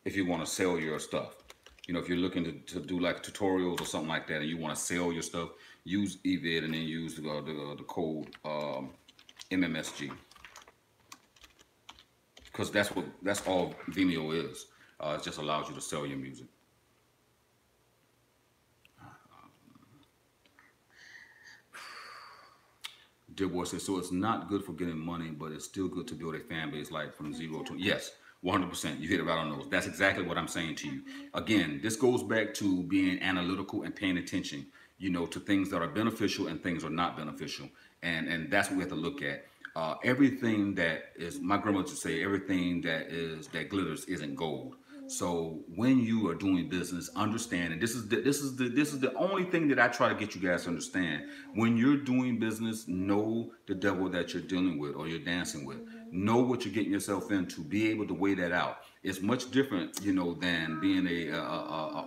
If you want to sell your stuff, you know, if you're looking to do like tutorials or something like that, and you want to sell your stuff, use eVid and then use the code MMSG, because that's all Vimeo is. It just allows you to sell your music. Dear boy says, so it's not good for getting money, but it's still good to build a fan base like from 0 to, yes, 100%. You hit it right on those. That's exactly what I'm saying to you. Again, this goes back to being analytical and paying attention, you know, to things that are beneficial and things are not beneficial. And that's what we have to look at. Everything that is, my grandmother would say, everything that glitters isn't gold. So when you are doing business, understand, and this is the only thing that I try to get you guys to understand. When you're doing business, know the devil that you're dealing with or you're dancing with. Know what you're getting yourself into. Be able to weigh that out. It's much different, you know, than being a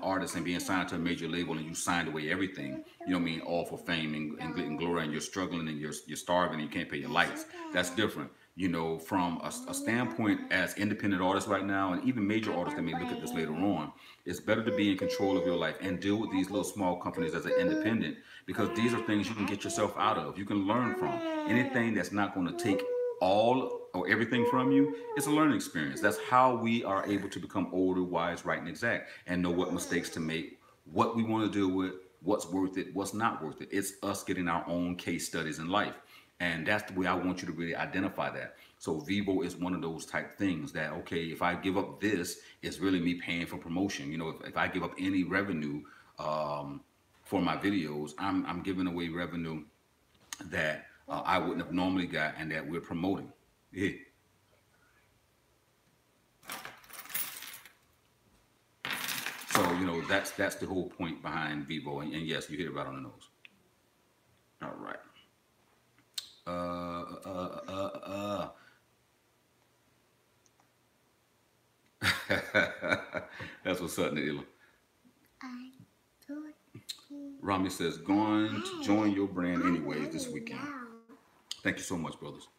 artist and being signed to a major label and you signed away everything. You know what I mean? All for fame and glory, and you're struggling and you're starving and you can't pay your lights. That's different. You know, from a standpoint as independent artists right now, and even major artists that may look at this later on, it's better to be in control of your life and deal with these little small companies as an independent, because these are things you can get yourself out of. You can learn from anything that's not going to take all or everything from you. It's a learning experience. That's how we are able to become older, wise, right, and exact, and know what mistakes to make, what we want to deal with, what's worth it, what's not worth it. It's us getting our own case studies in life. And that's the way I want you to really identify that. So Vivo is one of those type things that, okay, if I give up this, it's really me paying for promotion. You know, if I give up any revenue for my videos, I'm giving away revenue that I wouldn't have normally got and that we're promoting. Yeah. So, you know, that's the whole point behind Vivo. And yes, you hit it right on the nose. All right. That's what's up, Neela. Rami says, going to join your brand anyways this weekend. Thank you so much, brothers.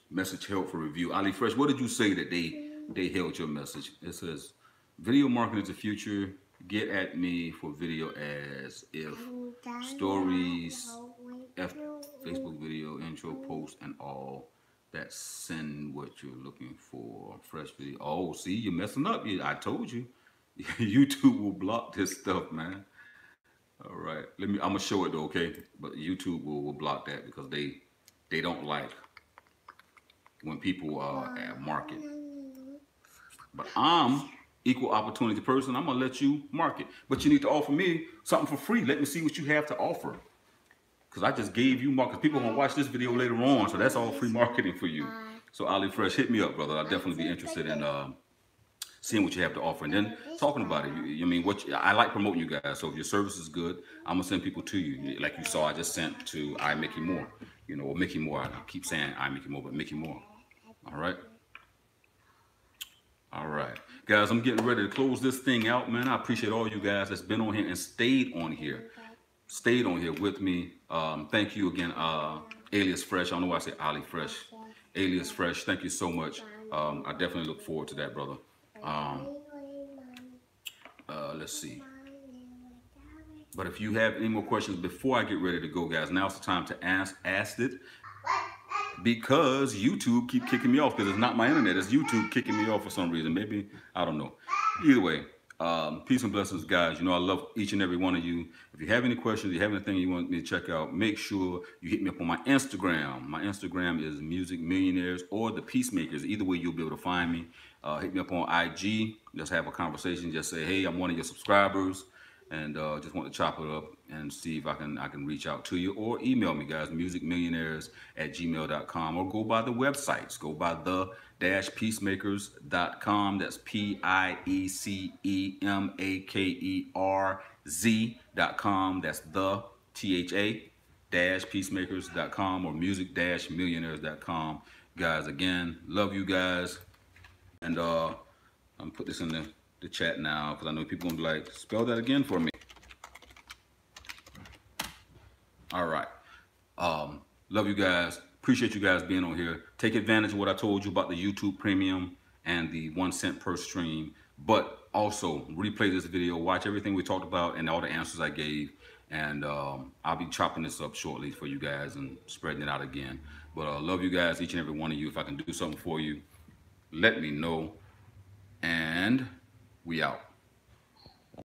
Message held for review. Ali Fresh, what did you say that they held your message? It says, video marketing is the future. Get at me for video ads, if stories, Facebook video, intro, post, and all that. Send what you're looking for. Fresh video. Oh, see, you're messing up. I told you. YouTube will block this stuff, man. All right. I'm gonna show it though, okay? But YouTube will block that because they don't like when people market. But I'm equal opportunity person. I'm gonna let you market, but you need to offer me something for free. Let me see what you have to offer, because I just gave you market. People gonna watch this video later on, so that's all free marketing for you. So Ali Fresh, hit me up, brother. I'll definitely be interested in seeing what you have to offer and then talking about it. I mean, I like promoting you guys. So if your service is good, I'm gonna send people to you. Like you saw, I just sent to I Mickey Moore, you know, or Mickey Moore. I keep saying I Mickey Moore, but Mickey Moore. All right. All right, guys, I'm getting ready to close this thing out, man. I appreciate all you guys that's been on here and stayed on here with me. Thank you again, Alias Fresh. I don't know why I say Ali Fresh. Alias Fresh, thank you so much. I definitely look forward to that, brother. Let's see. But if you have any more questions before I get ready to go, guys, now's the time to ask it. Because YouTube keep kicking me off, because it's not my internet, it's YouTube kicking me off for some reason. Maybe, I don't know. Either way, Peace and blessings, guys. You know, I love each and every one of you. If you have any questions, you have anything you want me to check out, make sure you hit me up on my Instagram. My Instagram is Music Millionaires or The Peacemakers. Either way, you'll be able to find me. Hit me up on IG. Just have a conversation. Just say, hey, I'm one of your subscribers, and just want to chop it up and see if I can reach out to you, or email me, guys, musicmillionaires@gmail.com, or go by the websites. Go by the-peacemakers.com. That's PIECEMAKERZ.com. That's the THA-peacemakers.com, or music-millionaires.com. Guys, again, love you guys. And I'm gonna put this in the chat now, because I know people gonna be like, spell that again for me. All right. Love you guys. Appreciate you guys being on here. Take advantage of what I told you about the YouTube Premium and the 1 cent per stream. But also replay this video, watch everything we talked about and all the answers I gave. And I'll be chopping this up shortly for you guys and spreading it out again. But love you guys, each and every one of you. If I can do something for you, let me know. And we out.